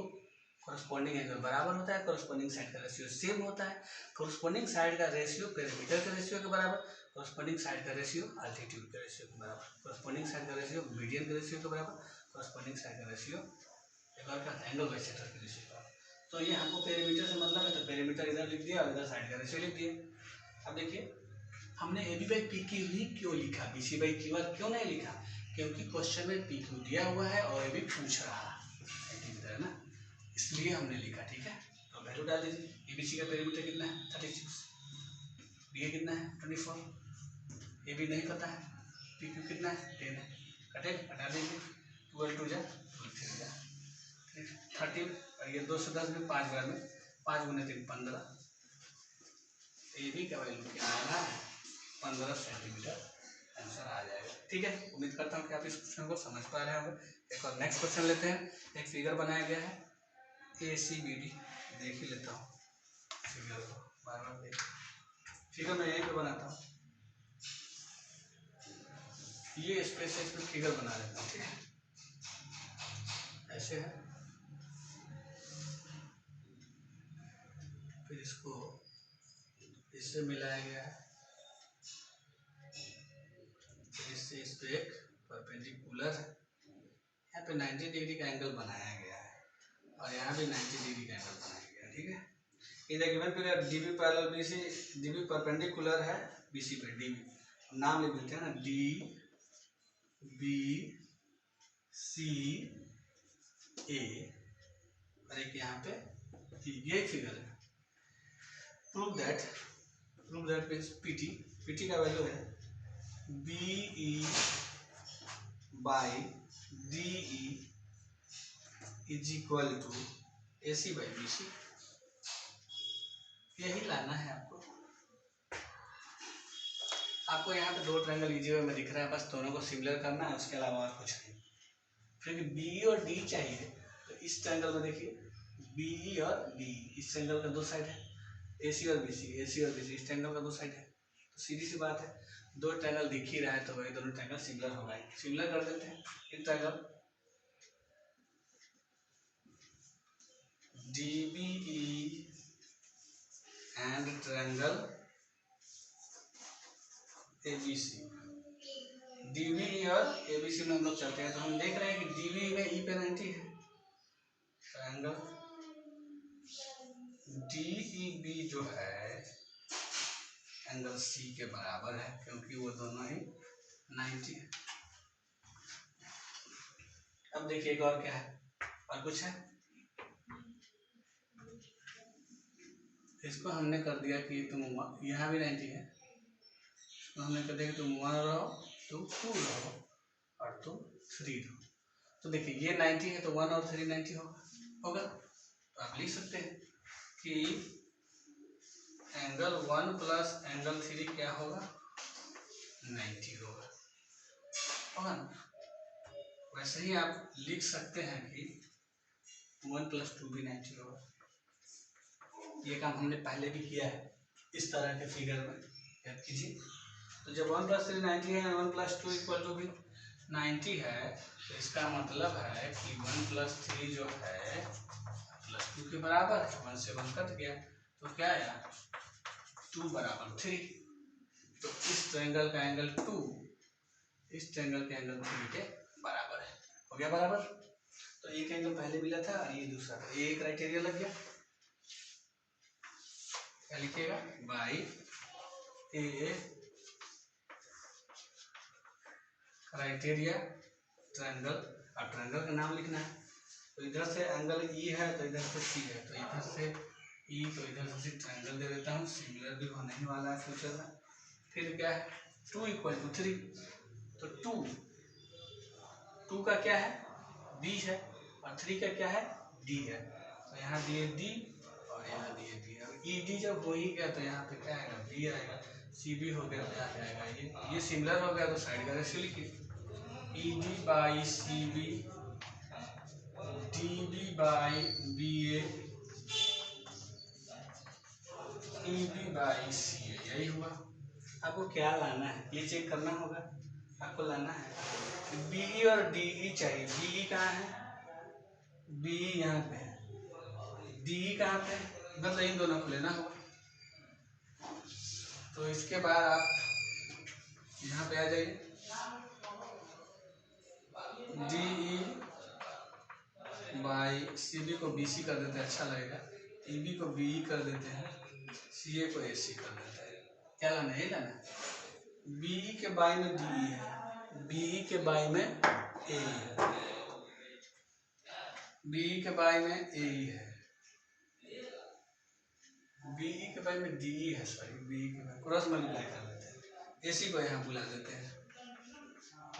S1: कॉरस्पॉन्डिंग एंगल बराबर होता है, कॉरस्पॉन्डिंग साइड का रेशियो सेम होता है, कॉरस्पॉन्डिंग साइड का रेशियो पेरीमीटर के रेशियो के बराबर, कॉरस्पॉन्डिंग साइड का रेशियो अल्टीट्यूड के रेशियो के बराबर, कॉरस्पॉन्डिंग साइड का रेशियो मीडियन के रेशियो के बराबर, कॉरस्पॉन्डिंग साइड का रेशियो एक और क्या एंगल बाइसेक्टर के रेशियो के बराबर। तो ये हमको पेरीमीटर से मतलब है, तो पेरीमीटर इधर लिख दिया और इधर साइड का रेशियो लिख दिया। अब देखिए हमने A B by P Q ही क्यों लिखा, B C by Q R क्यों नहीं लिखा, क्योंकि क्वेश्चन में पी क्यू दिया हुआ है और ए बी पूछ रहा है ना, इसलिए हमने लिखा। ठीक है, तो वैल्यू डाल दीजिए। ए बी सी का पेरीमीटर कितना है 36, बी ए कितना है 24, ए बी नहीं पता है, पी क्यू कितना है 10 है, कटे हटा दीजिए, 12 2 जा 13, और ये 2 से 10 में 5 बार में 5 गुने 3 15, ए बी का वैल्यू क्या आएगा 15 सेंटीमीटर आंसर आ जाएगा। ठीक है, उम्मीद करता हूँ कि आप इस क्वेश्चन को समझ पा रहे होंगे। एक और नेक्स्ट क्वेश्चन लेते हैं। एक फिगर बनाया गया है ए सी बी डी, देख ही लेता हूँ फिगर को, बार बार देख, फिगर मैं यहीं पे बनाता हूँ, ये स्पेस है, इसमें फिगर बना लेता हूँ। ठीक है, ऐसे है, फिर इसको इससे मिलाया गया है, फिर इससे इस पे एक परपेंडिकुलर है, यहाँ पे 90 डिग्री का एंगल बनाया गया है और यहाँ भी 90 डिग्री का एंगल बनाया गया है। ठीक है, in the given figure D B parallel B C, D B perpendicular है बी सी पे, डी बी नाम लिख देते हैं ना, डी बी सी ए, और एक यहाँ पे ये फिगर है। प्रूव दैट मीन्स पीटी का वैल्यू है B E by D E is equal to A C by B C, यही लाना है आपको। आपको यहाँ पे दो ट्रायंगल इजी वे में दिख रहा है, बस दोनों को सिमिलर करना है, उसके अलावा और कुछ नहीं। फिर बी और डी चाहिए, तो इस ट्रायंगल में देखिए बी और डी, इस ट्रायंगल का दो साइड है, ए सी और बी सी, ए सी और बी सी इस ट्रायंगल का दो साइड है, तो सीधी सी बात है, दो ट्रायंगल दिख ही रहा है तो वही दोनों ट्रायंगल सिमिलर होगा। सिमिलर कर देते हैं। In triangle DBE and triangle ABC, DBE और ABC में हम लोग चलते हैं, तो हम देख रहे हैं कि DBE में E पे 90 है, ट्रायंगल DEB जो है एंगल C के बराबर है, क्योंकि वो दोनों ही 90 है। अब देखिए एक और क्या है, और कुछ है, इसको हमने कर दिया कि तुम यहाँ भी 90 है, इसको हमने कर दिया कि तुम 1 रहो, तुम 2 रहो और तुम 3 रहो। तो देखिए ये 90 है तो 1 और 3 90 होगा। तो आप लिख सकते हैं कि एंगल 1 प्लस एंगल 3 क्या होगा 90 होगा ना। वैसे ही आप लिख सकते हैं कि 1 + 2 भी 90 होगा। ये काम हमने पहले भी किया है इस तरह के फिगर में, याद कीजिए। तो जब 1 + 3 90 है, 1 + 2 = भी 90 है, तो इसका मतलब है कि 1 + 3 जो है +2 के बराबर है। 1 से 1 कट गया, तो क्या आया 2 = 3। तो इस ट्रायंगल का एंगल 2 इस ट्रायंगल के एंगल 3 के बराबर है। हो गया बराबर। तो एक एंगल पहले मिला था और ये दूसरा, ये क्राइटेरिया लग गया। क्या लिखिएगा बाई ए क्राइटेरिया ट्रायंगल। अब ट्रायंगल का नाम लिखना है, तो इधर से एंगल ई है तो इधर से सी है, तो इधर से ई तो इधर से ट्रायंगल दे देता हूँ, सिमिलर भी होने ही वाला है फ्यूचर में। फिर क्या है 2 = 3, तो 2 का क्या है बी है और 3 का क्या है डी है, तो यहाँ दिए डी और यहाँ दिए डी। अब ई डी जब हो ही गया तो यहाँ पे क्या आएगा बी आएगा, सी बी हो गया तो यहाँ पे आएगा ये सिमिलर हो गया तो साइड का रेशियो लिखिए E D by C B, D B by B A, E B by C A, यही हुआ। आपको क्या लाना है ये चेक करना होगा आपको लाना है। बीई और डीई चाहिए। बीई कहाँ है? बीई यहाँ पे है, डीई कहाँ पे है? मतलब इन दोनों को लेना होगा। तो इसके बाद आप यहाँ पे आ जाइए, डीई बाई सीबी को बीसी कर देते हैं, अच्छा लगेगा। ईबी को बीई कर देते हैं, सीए को एसी कर देते हैं। क्या लाना है? लाना बीई के बाई में डीई है, बीई के बाई में ए है, बीई के बाई में ए है, बीई के बाई में डी है, सॉरी बीई के बाई क्रॉस मल्टीप्लाई कर देते हैं। एसी को यहाँ बुला देते हैं,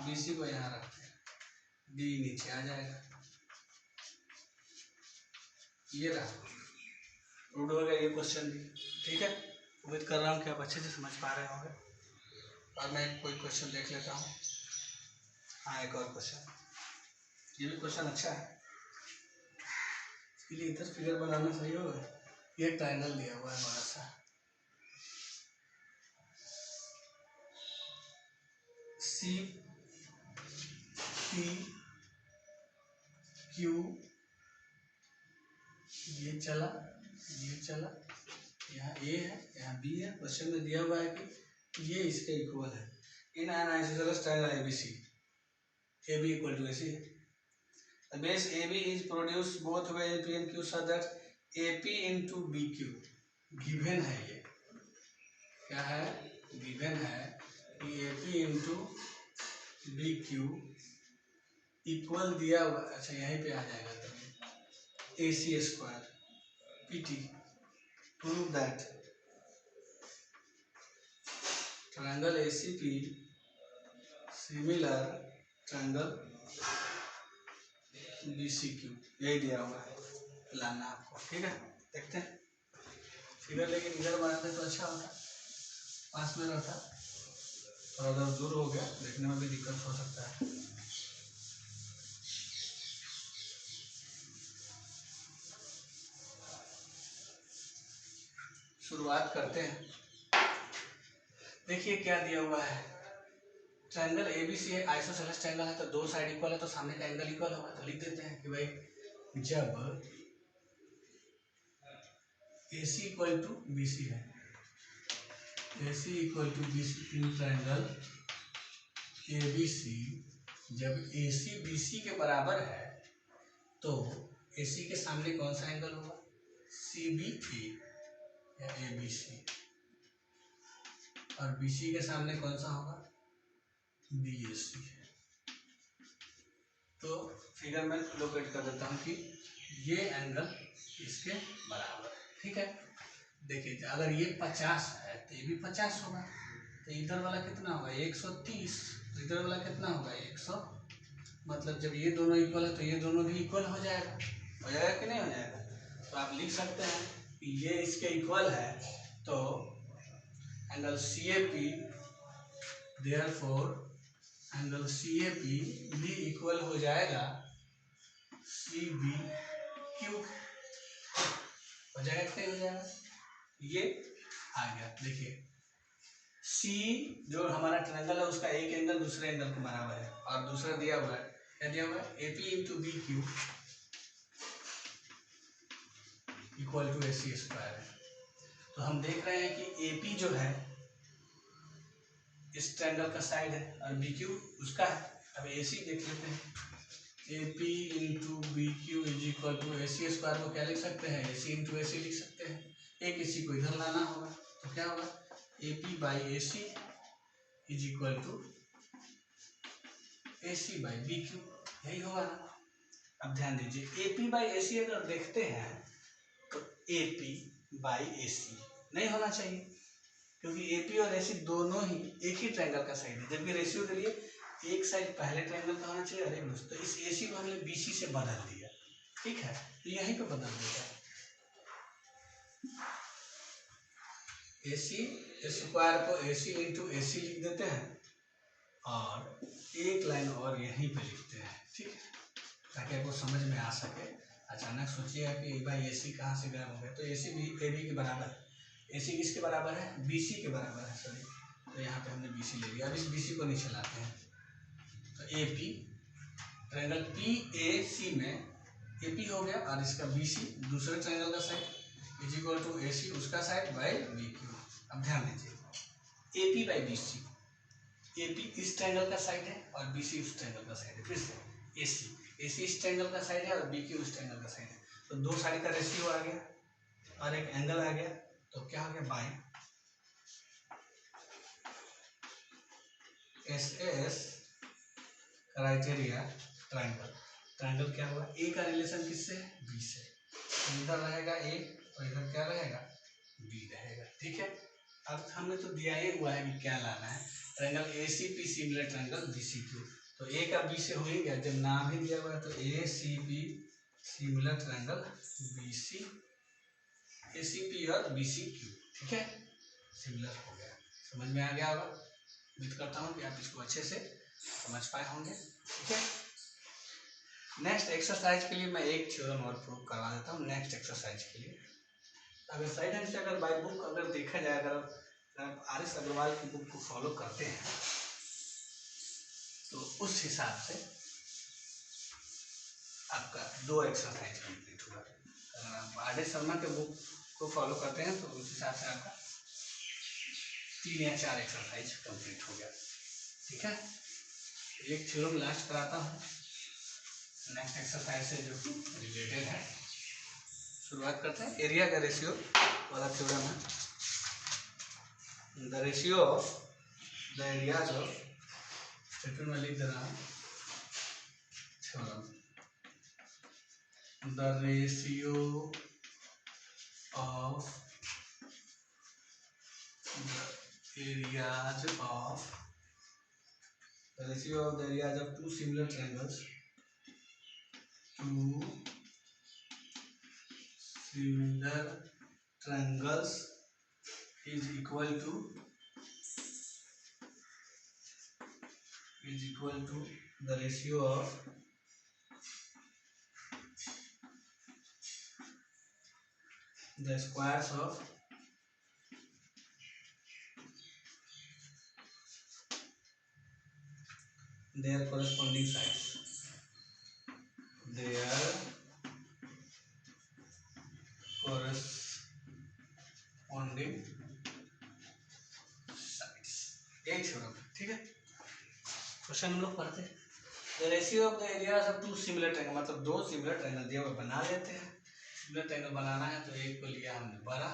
S1: बीसी को यहाँ रखते हैं, डी नीचे आ जाएगा। ये रहा, रूट हो गया ये क्वेश्चन भी। ठीक है, उम्मीद कर रहा हूँ कि आप अच्छे से समझ पा रहे होंगे। और मैं कोई क्वेश्चन देख लेता हूँ। हाँ, एक और क्वेश्चन, ये भी क्वेश्चन अच्छा है। इसके लिए इधर फिगर बनाना सही होगा। ये ट्रायंगल दिया हुआ है बड़ा सा, सी पी क्यू, ये चला, ये चला, यहाँ ए है, यहाँ बी है। क्वेश्चन में दिया हुआ है कि ये इसके इक्वल है। In an isosceles triangle ABC, AB equal to AC है। The base AB is produced both way in P and Q such that AP into BQ given है। ये क्या है? गिवन है कि AP into BQ इक्वल दिया हुआ। अच्छा, यहीं पे आ जाएगा तभी AC square PT। Prove that triangle ACP similar triangle BCQ, यही दिया हुआ है, लाना आपको। ठीक है, देखते हैं फिगर, लेकिन इधर बनाते तो अच्छा होता, पास में रहता। थोड़ा उधर दूर हो गया, देखने में भी दिक्कत हो सकता है। शुरुआत करते हैं। देखिए क्या दिया हुआ है, ट्रायंगल एबीसी आइसोसेलेस ट्रायंगल है, तो दो साइड इक्वल है, तो सामने का एंगल इक्वल होगा। तो लिख देते हैं कि भाई जब AC इक्वल टू BC है, AC equal to BC in triangle ABC, जब AC BC के बराबर है तो AC के सामने कौन सा एंगल होगा? CBA या ABC, और BC के सामने कौन सा होगा? BAC। तो फिगर में लोकेट कर देता हूँ कि ये एंगल इसके बराबर है। ठीक है, देखिए अगर ये 50 है तो ये भी 50 होगा, तो इधर वाला कितना होगा? 130, तो इधर वाला कितना होगा? 100। मतलब जब ये दोनों इक्वल है तो ये दोनों भी इक्वल हो जाएगा। हो जाएगा कि नहीं हो जाएगा? तो आप लिख सकते हैं कि ये इसके इक्वल है, तो angle CAP, therefore angle CAP भी इक्वल हो जाएगा CBQ। हो जाएगा कि नहीं हो जाएगा? ये आ गया। देखिए C जो हमारा ट्रायंगल है उसका एक एंगल दूसरे एंगल के बराबर है, और दूसरा दिया हुआ है, क्या दिया हुआ है? AP into BQ equal to AC square है। तो हम देख रहे हैं कि AP जो है इस ट्रायंगल का साइड है और BQ उसका है। अब AC देख लेते हैं, AP into BQ is equal to AC square को क्या लिख सकते हैं? AC इंटू AC लिख सकते हैं। एक AC को इधर लाना होगा, तो क्या होगा? AP by AC is equal to AC by BQ, यही होगा ना। अब ध्यान दीजिए, AP बाई AC अगर देखते हैं तो AP बाई AC नहीं होना चाहिए, क्योंकि AP और AC दोनों ही एक ही ट्रायंगल का साइड है, जबकि रेशियो के लिए एक साइड पहले ट्रायंगल का होना चाहिए और एक दूसरा। तो इस AC को हमने BC से बदल दिया। ठीक है, तो यहीं पे बदल देता है, AC स्क्वायर को AC इंटू AC लिख देते हैं और एक लाइन और यहीं पे लिखते हैं। ठीक है, ताकि आपको समझ में आ सके। अचानक सोचिएगा कि भाई AC कहाँ से गायब हो गया, तो AC भी AB के बराबर है। AC किसके बराबर है? BC के बराबर है, सॉरी। तो यहाँ पे हमने BC ले लिया। अब इस BC को नीचे लाते हैं, तो A P triangle P A C में ए पी हो गया और इसका बी सी दूसरे ट्रायंगल का side is equal to A C उसका साइड बाई बी क्यू। अब ध्यान दीजिए A P by B C, A P इस ट्रायंगल का साइड है और बी सी उस ट्रायंगल का साइड है। फिर से ए सी इस ट्रायंगल का साइड है और बी क्यू उस ट्रायंगल का साइड है। तो दो साइड का रेशियो आ गया और एक एंगल आ गया। तो क्या हो गया by S S criteria triangle. Triangle क्या हुआ ए का रिलेशन किससे बी से, तो इधर रहेगा ए और इधर क्या रहेगा बी रहेगा। ठीक है, अब हमने तो दिया ही हुआ है कि क्या लाना है, triangle A C P similar triangle B C Q. तो ए का बी से हो ही गया, जब नाम ही दिया हुआ है तो A C P similar triangle B C, A C P और बी सी क्यू। ठीक है, सिमिलर हो गया, समझ में आ गया होगा। उम्मीद करता हूँ कि आप इसको अच्छे से समझ पाए होंगे। ठीक है, नेक्स्ट एक्सरसाइज के लिए मैं एक थ्योरम और प्रूव करवा देता हूँ। नेक्स्ट एक्सरसाइज के लिए अगर साइड हैंड से अगर बाय बुक अगर देखा जाए, अगर आप आर एस अग्रवाल की बुक को फॉलो करते हैं तो उस हिसाब से आपका दो एक्सरसाइज कंप्लीट हुआ। अगर आप आर एस शर्मा के बुक को फॉलो करते हैं तो उस हिसाब से आपका 3 या 4 एक्सरसाइज कंप्लीट हो गया। ठीक है, एक थ्योरम लास्ट कराता हूँ नेक्स्ट एक्सरसाइज से जो रिलेटेड है। शुरुआत करते हैं, एरिया का रेशियो वाला थ्योरम है। The ratio of the areas of, में लिख दे रहा हूँ theorem, the ratio of the areas of the ratio of the areas of two similar triangles is equal to the ratio of the squares of their corresponding sides, यही थ्योरम। ठीक है, क्वेश्चन हम लोग पढ़ते हैं। The ratio of the areas of two similar triangle, मतलब दो सिमिलर ट्रायंगल दिया हुआ बना लेते हैं। सिमिलर ट्रायंगल बनाना है तो एक को लिया हमने बड़ा,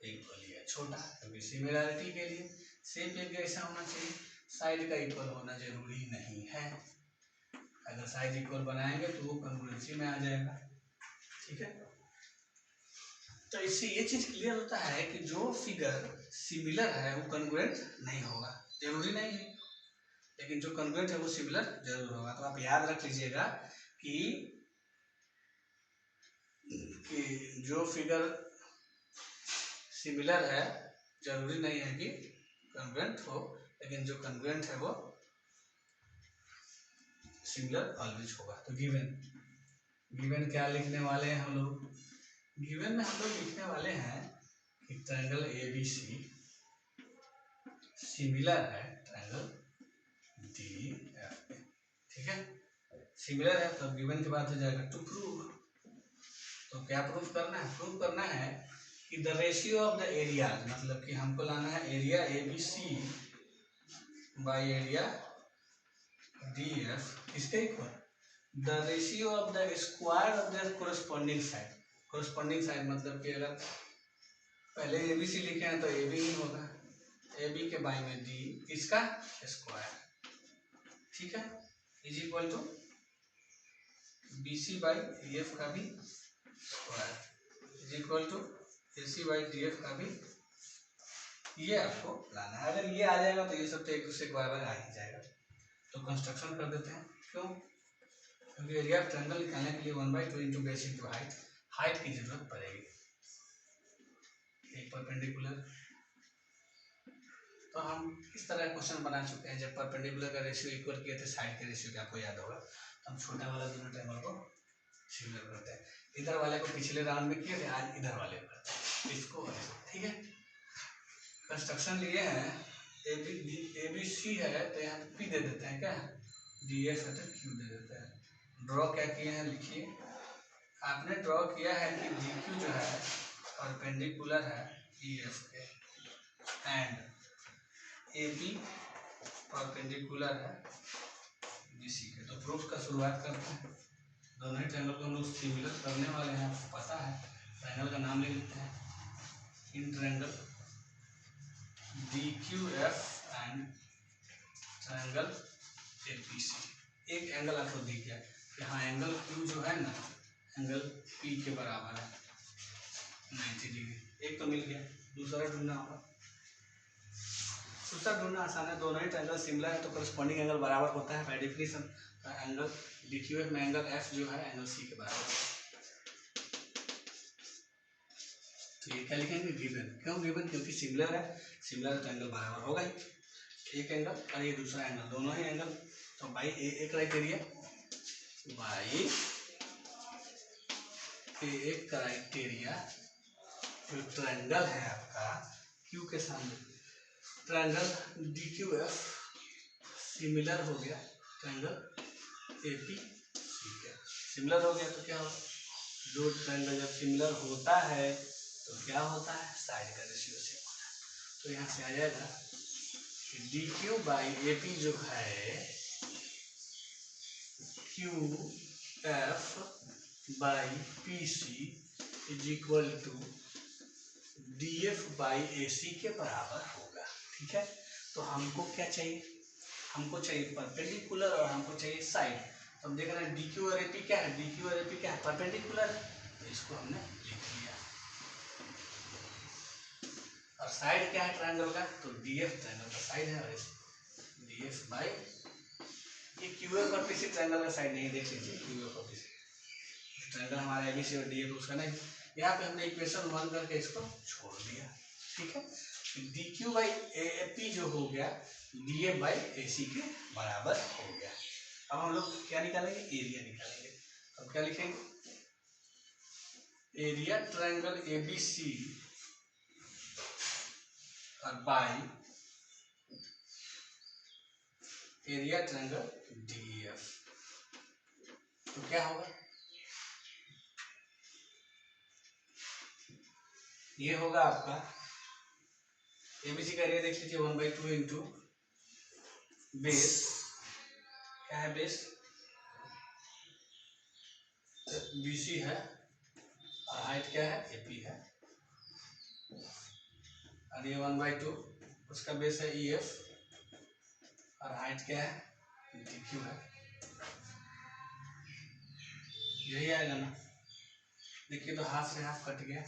S1: एक को लिया छोटा, क्योंकि सिमिलरिटी के लिए शेप एक जैसा होना चाहिए, साइड का इक्वल होना जरूरी नहीं है। अगर साइड इक्वल बनाएंगे तो वो कॉन्ग्रुएंसी में आ जाएगा। ठीक है, तो इससे ये चीज क्लियर होता है कि जो फिगर सिमिलर है वो कॉन्ग्रुएंट नहीं होगा, जरूरी नहीं है, लेकिन जो कॉन्ग्रुएंट है वो सिमिलर जरूर होगा। तो आप याद रख लीजिएगा कि जो फिगर सिमिलर है जरूरी नहीं है कि कॉन्ग्रुएंट हो, लेकिन जो कॉन्ग्रुएंट है वो सिमिलर ऑलवेज होगा। तो गिवन क्या लिखने वाले हैं हम लोग, गिवन में हम लोग लिखने वाले हैं कि triangle A B C similar है ट्रायंगल डी एफ। ठीक है, सिमिलर है तो गिवन के बाद हो जाएगा टू प्रूव। तो क्या प्रूफ करना है, प्रूव करना है कि the ratio of the areas, मतलब कि हमको लाना है area A B C by area D F इसके equal the ratio of the square of the corresponding side. Corresponding side मतलब कि अगर पहले ए बी सी लिखे हैं तो ए बी ही होगा, ए बी के बाई में डी इसका स्क्वायर। ठीक है, is equal to B C by D F का भी square is equal to A C by D F का भी। ये आपको लाना है। अगर ये आ जाएगा तो ये सब तो एक दूसरे के बराबर आ ही जाएगा। तो कंस्ट्रक्शन कर देते हैं, क्यों, क्योंकि एरिया ऑफ ट्रायंगल निकालने के लिए 1/2 इंटू बेस इंटू हाइट की जरूरत पड़ेगी, एक परपेंडिकुलर। तो हम इस तरह क्वेश्चन बना चुके हैं, जब परपेंडिकुलर का रेशियो इक्वल किए थे साइड के रेशियो के, आपको याद होगा। हम छोटा वाला दोनों ट्रायंगल को सिमिलर करते हैं, इधर वाले को पिछले राउंड में किए थे, आज इधर वाले को करते हैं इसको। ठीक है, कंस्ट्रक्शन लिए हैं ए बी सी है तो यहाँ पी दे देते हैं क्या, डी एफ है तो क्यू दे देते हैं। ड्रॉ क्या किए हैं लिखिए, आपने ड्रॉ किया है कि डी क्यू जो है परपेंडिकुलर है ई एफ के एंड ए पी परपेंडिकुलर है बी सी के। तो प्रूफ का शुरुआत करते हैं। दोनों ही ट्रायंगल को हम लोग सिमिलर करने वाले हैं, आपको पता है। ट्रायंगल का नाम ले लेते हैं, इन triangle D Q F and triangle A P C. एक एंगल आपको दिख गया, यहाँ एंगल क्यू जो है ना एंगल पी के बराबर है 90 डिग्री। एक तो मिल गया, दूसरा ढूंढना होगा। दूसरा ढूंढना आसान है, दोनों ही ट्रायंगल सिमिलर है तो करस्पॉन्डिंग एंगल बराबर होता है by definition. Angle D Q F में एंगल एफ जो है एंगल सी के बराबर है। तो ये क्या लिखेंगे, गिवन। क्यों गिवन? क्योंकि सिमिलर है, सिमिलर है तो एंगल बराबर होगा ही। एक एंगल और ये दूसरा एंगल, दोनों ही एंगल तो बाई ए क्राइटेरिया, बाई एक क्राइटेरिया जो ट्रायंगल है आपका क्यू के सामने, triangle D Q F similar हो गया ट्रायंगल ए पी सी के। सिमिलर हो गया तो क्या होगा, दो ट्रायंगल जब सिमिलर होता है तो क्या होता है, साइड का रेशियो सेम होता है। तो यहाँ से आ जाएगा कि D Q by A P जो है Q F by P C is equal to D F by A C के बराबर होगा। ठीक है, तो हमको क्या चाहिए, हमको चाहिए परपेंडिकुलर और हमको चाहिए साइड। तो हम देख रहे हैं डी क्यू और ए पी क्या है, डी क्यू और ए पी क्या है, परपेंडिकुलर। तो इसको हमने लिख लिया। और साइड क्या है ट्रायंगल का, तो डी एफ ट्रायंगल का साइड है और डी एफ बाई ये क्यू एफ और पी सी ट्रायंगल का साइड नहीं, देख लीजिए क्यू एफ और पी सी ट्रायंगल हमारा एबीसी और डी एफ उसका नहीं। यहाँ पे हमने इक्वेशन 1 करके इसको छोड़ दिया। ठीक है, D Q by A P जो हो गया D F by A C के बराबर हो गया। अब हम लोग क्या निकालेंगे, एरिया निकालेंगे। अब क्या लिखेंगे, area triangle A B C और by area triangle D F. तो क्या होगा, ये होगा आपका एबीसी का एरिया देख लीजिए 1/2 इंटू बेस, क्या है बेस, बीसी है और हाइट क्या है एपी है, और ये 1/2 उसका बेस है ईएफ और हाइट क्या है डीक्यू है। यही आएगा ना, देखिए तो हाफ से हाफ कट गया,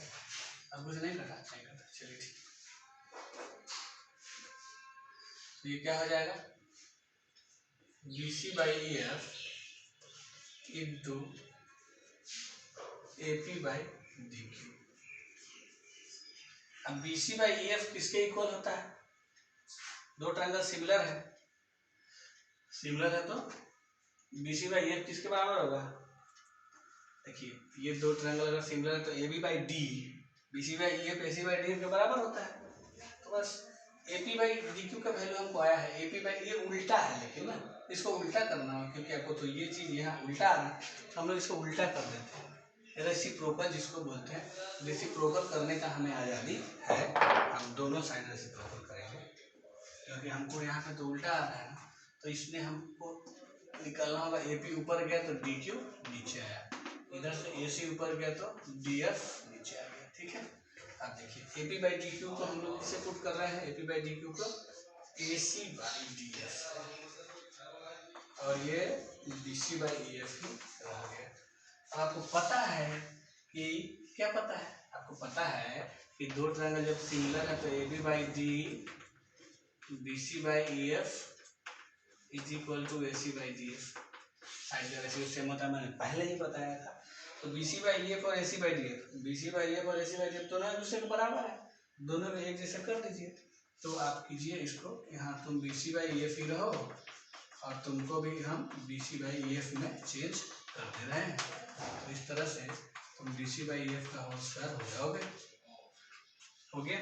S1: अब कुछ नहीं कटा, नहीं कटा, चलिए ठीक। तो ये क्या हो जाएगा, B C by E F into A P by D Q. अब B C by E F किसके इक्वल होता है, दो ट्रायंगल सिमिलर है, सिमिलर है तो B C by E F किसके बराबर होगा, देखिए ये दो ट्रायंगल अगर सिमिलर है तो A B by D, B C by E F A C by D के बराबर होता है। तो बस A P by D Q का वैल्यू हमको आया है, ए पी बाई ये उल्टा है लेकिन ना, इसको उल्टा करना हो क्योंकि आपको तो ये चीज़ यहाँ उल्टा आ रहा है तो हम लोग इसको उल्टा कर देते हैं, रेसिप्रोकल जिसको बोलते हैं। रेसिप्रोकल करने का हमें आज़ादी है, हम दोनों साइड रेसिप्रोकल करेंगे क्योंकि हमको यहाँ पे तो उल्टा आ रहा है ना, तो इसलिए हमको निकालना होगा ए पी ऊपर गया तो डी क्यू नीचे आया, इधर से ए सी ऊपर गया तो डी एफ नीचे आ गया। ठीक है, अब देखिए A P by D Q को हम लोग इससे पुट कर रहे हैं, A P by D Q को A C by D F और ये D C by E F ही रह गया। आपको पता है कि क्या पता है, आपको पता है कि दो ट्रायंगल जब सिमिलर है तो A B by D B C by E F is equal to A C by D F, side का रेशियो सेम होता है, मैंने पहले ही बताया था। तो B C by E F और A C by D F, B C by E F और A C by D F दोनों एक दूसरे के बराबर है, दोनों में एक जैसे कर दीजिए। तो आप कीजिए इसको, यहाँ तुम B C by E F ही रहो और तुमको भी हम B C by E F में चेंज कर दे रहे हैं। तो इस तरह से तुम D C by E F का होल स्क्वायर हो जाओगे, हो गया।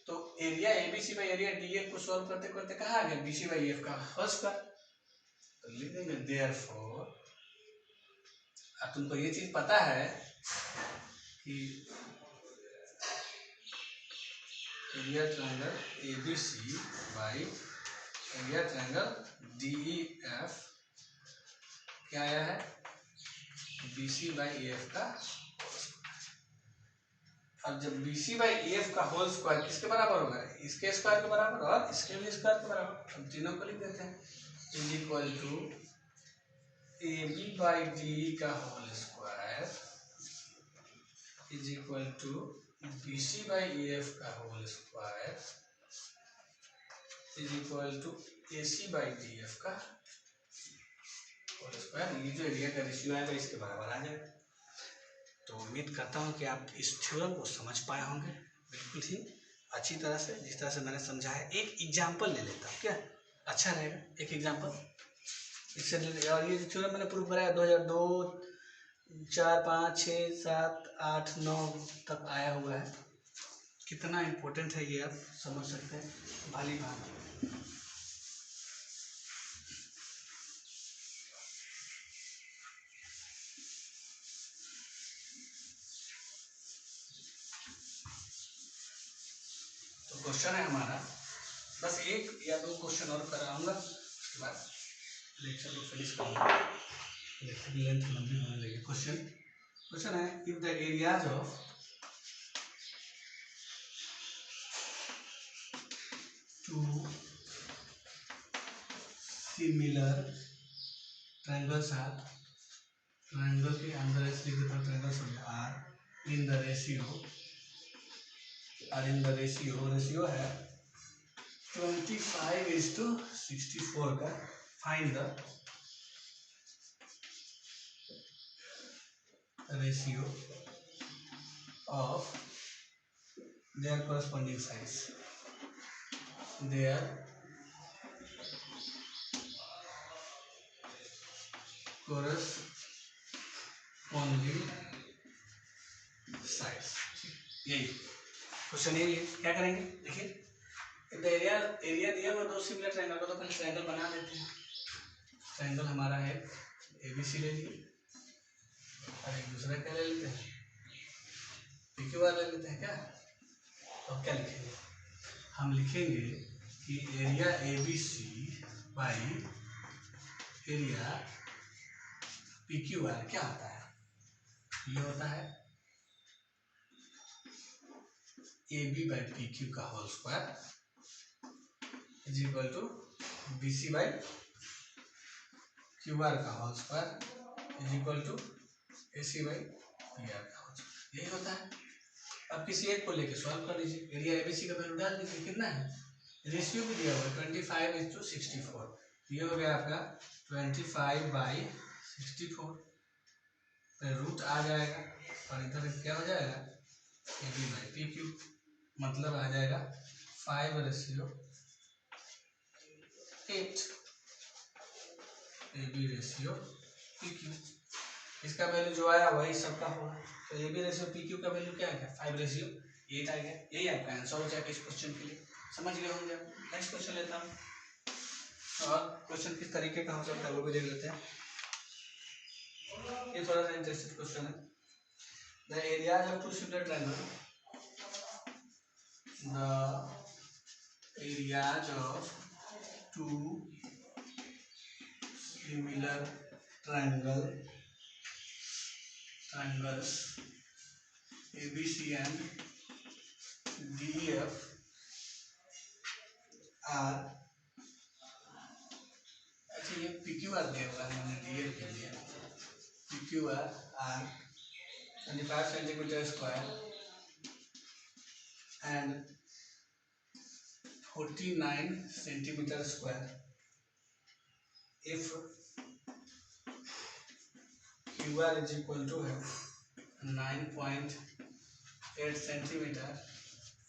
S1: तो area A B C by area D F को सॉल्व करते करते कहाँ आ गया, B C by E F का होल स्क्वायर। तो लिख देंगे देयरफॉर। अब तुमको ये चीज पता है कि area triangle ABC by area triangle DEF क्या आया है, BC बाई EF का। अब जब BC बाई EF का होल स्क्वायर किसके बराबर होगा, इसके स्क्वायर के बराबर और इसके भी स्क्वायर के बराबर। अब तीनों को लिख देते हैं, is equal to AB by DE का whole square is equal to BC by EF का whole square is equal to AC by DF का होल स्क्वायर। ये जो एरिया का रेशियो आएगा इसके बराबर आ जाएगा। तो उम्मीद करता हूँ कि आप इस थ्योरम को समझ पाए होंगे बिल्कुल ही अच्छी तरह से, जिस तरह से मैंने समझा है। एक एग्जाम्पल ले लेता हूँ, क्या अच्छा रहेगा, एक एग्जाम्पल इससे। और ये जो थ्योरम मैंने प्रूव कराया 2002, 4, 5, 6, 7, 8, 9 तक आया हुआ है। कितना इम्पोर्टेंट है ये आप समझ सकते हैं भली भांति। तो क्वेश्चन है हमारा, बस एक या दो क्वेश्चन और कराऊंगा, उसके बाद लेक्चर को फिनिश करूंगा, लेक्चर की लेंथ लंबी होने लगी। क्वेश्चन है, if the areas of two similar triangles are, triangle के अंदर triangles are in the ratio, ratio है 25:64 का। Find the ratio of their corresponding sides, their corresponding sides। यही क्वेश्चन, यही है। क्या करेंगे देखिए, एरिया दिया हुआ दो सिमिलर ट्रायंगल को, तो पहले ट्रायंगल बना देते हैं। ट्रायंगल हमारा है ABC ले लिए और एक दूसरा क्या ले लेते हैं, PQR ले लेते हैं क्या। तो क्या लिखेंगे, हम लिखेंगे कि area ABC by area PQR क्या होता है, ये होता है AB बाई PQ का whole square is equal to BC by QR का whole square is equal to AC by PR का होल स्क्वायर, यही होता है। अब किसी एक को लेके सॉल्व कर लीजिए। एरिया ABC का वैल्यू डाल दीजिए, कितना है, रेशियो भी दिया हुआ है 25:64, ये हो गया आपका 25/64, फिर रूट आ जाएगा और इधर क्या हो जाएगा AB बाई PQ, मतलब आ जाएगा 5:8 AB रेशियो PQ। इसका वैल्यू जो आया वही सबका होगा, तो AB रेशियो PQ का वैल्यू क्या आ गया 5:8 आ गया। यही आपका आंसर हो जाएगा इस क्वेश्चन के लिए, समझ गए होंगे आप। नेक्स्ट क्वेश्चन लेता हूँ, और क्वेश्चन किस तरीके का हो सकता है वो भी देख लेते हैं। ये थोड़ा सा इंटरेस्टिंग क्वेश्चन है। The areas of two similar triangle, the areas of two similar triangles ABC and DEF are, अच्छा ये PQR दिया हुआ है, मैंने DEF के लिए PQR are 25 centimeter square and 49 centimeter square if QR is equal to 9.8 centimeter,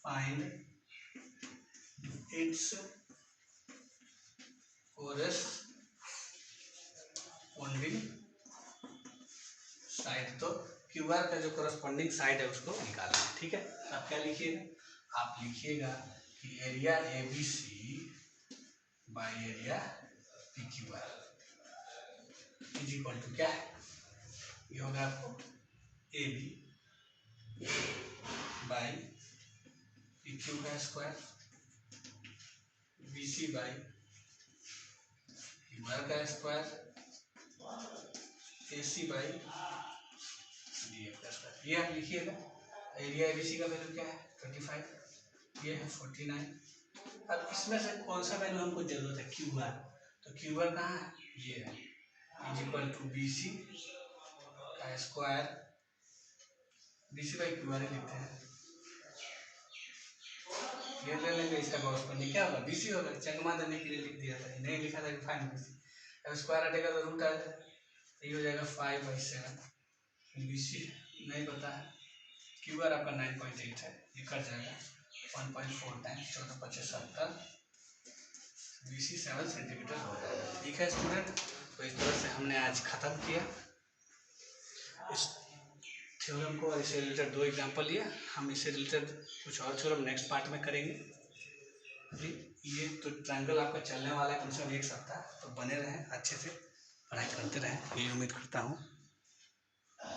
S1: find its corresponding side. तो QR का जो corresponding साइड है उसको निकालना, ठीक है। आप क्या लिखिएगा, आप लिखिएगा कि area ABC by area PQR is equal to क्या है, ये होगा आपको A B by P Q का square, B C by Q R का square, A C by D F का स्क्वायर। ये आप लिखिएगा। एरिया ए बी सी का वैल्यू क्या है 25, ये है 49। अब इसमें से कौन सा वैल्यू हमको जरूरत है, क्यू आर, तो क्यू आर कहाँ है, ये है, is equal to B C का square, B C by Q R लिखते हैं, ये ले लेंगे, इसका गॉस करने क्या होगा, बी सी होगा, चकमा देने के लिए लिख दिया था, नहीं लिखा था कि फाइंड बी सी। अब स्क्वायर हटेगा तो रूट आ जाए, तो ये हो जाएगा 5/7, बी सी नहीं पता है, क्यू आर आपका 9.8 है, ये कट जाएगा 1.4 टाइम्स 14×5 70, बी सी 7 सेंटीमीटर हो जाएगा। ठीक है स्टूडेंट, तो इस तरह से हमने आज ख़त्म किया इस थ्योरम को, और इससे रिलेटेड 2 एग्जाम्पल लिया। हम इससे रिलेटेड कुछ और थ्योरम नेक्स्ट पार्ट में करेंगे। ये तो ट्रायंगल आपका चलने वाला है कम से कम 1 सप्ताह, तो बने रहें, अच्छे से पढ़ाई करते रहें, ये उम्मीद करता हूँ।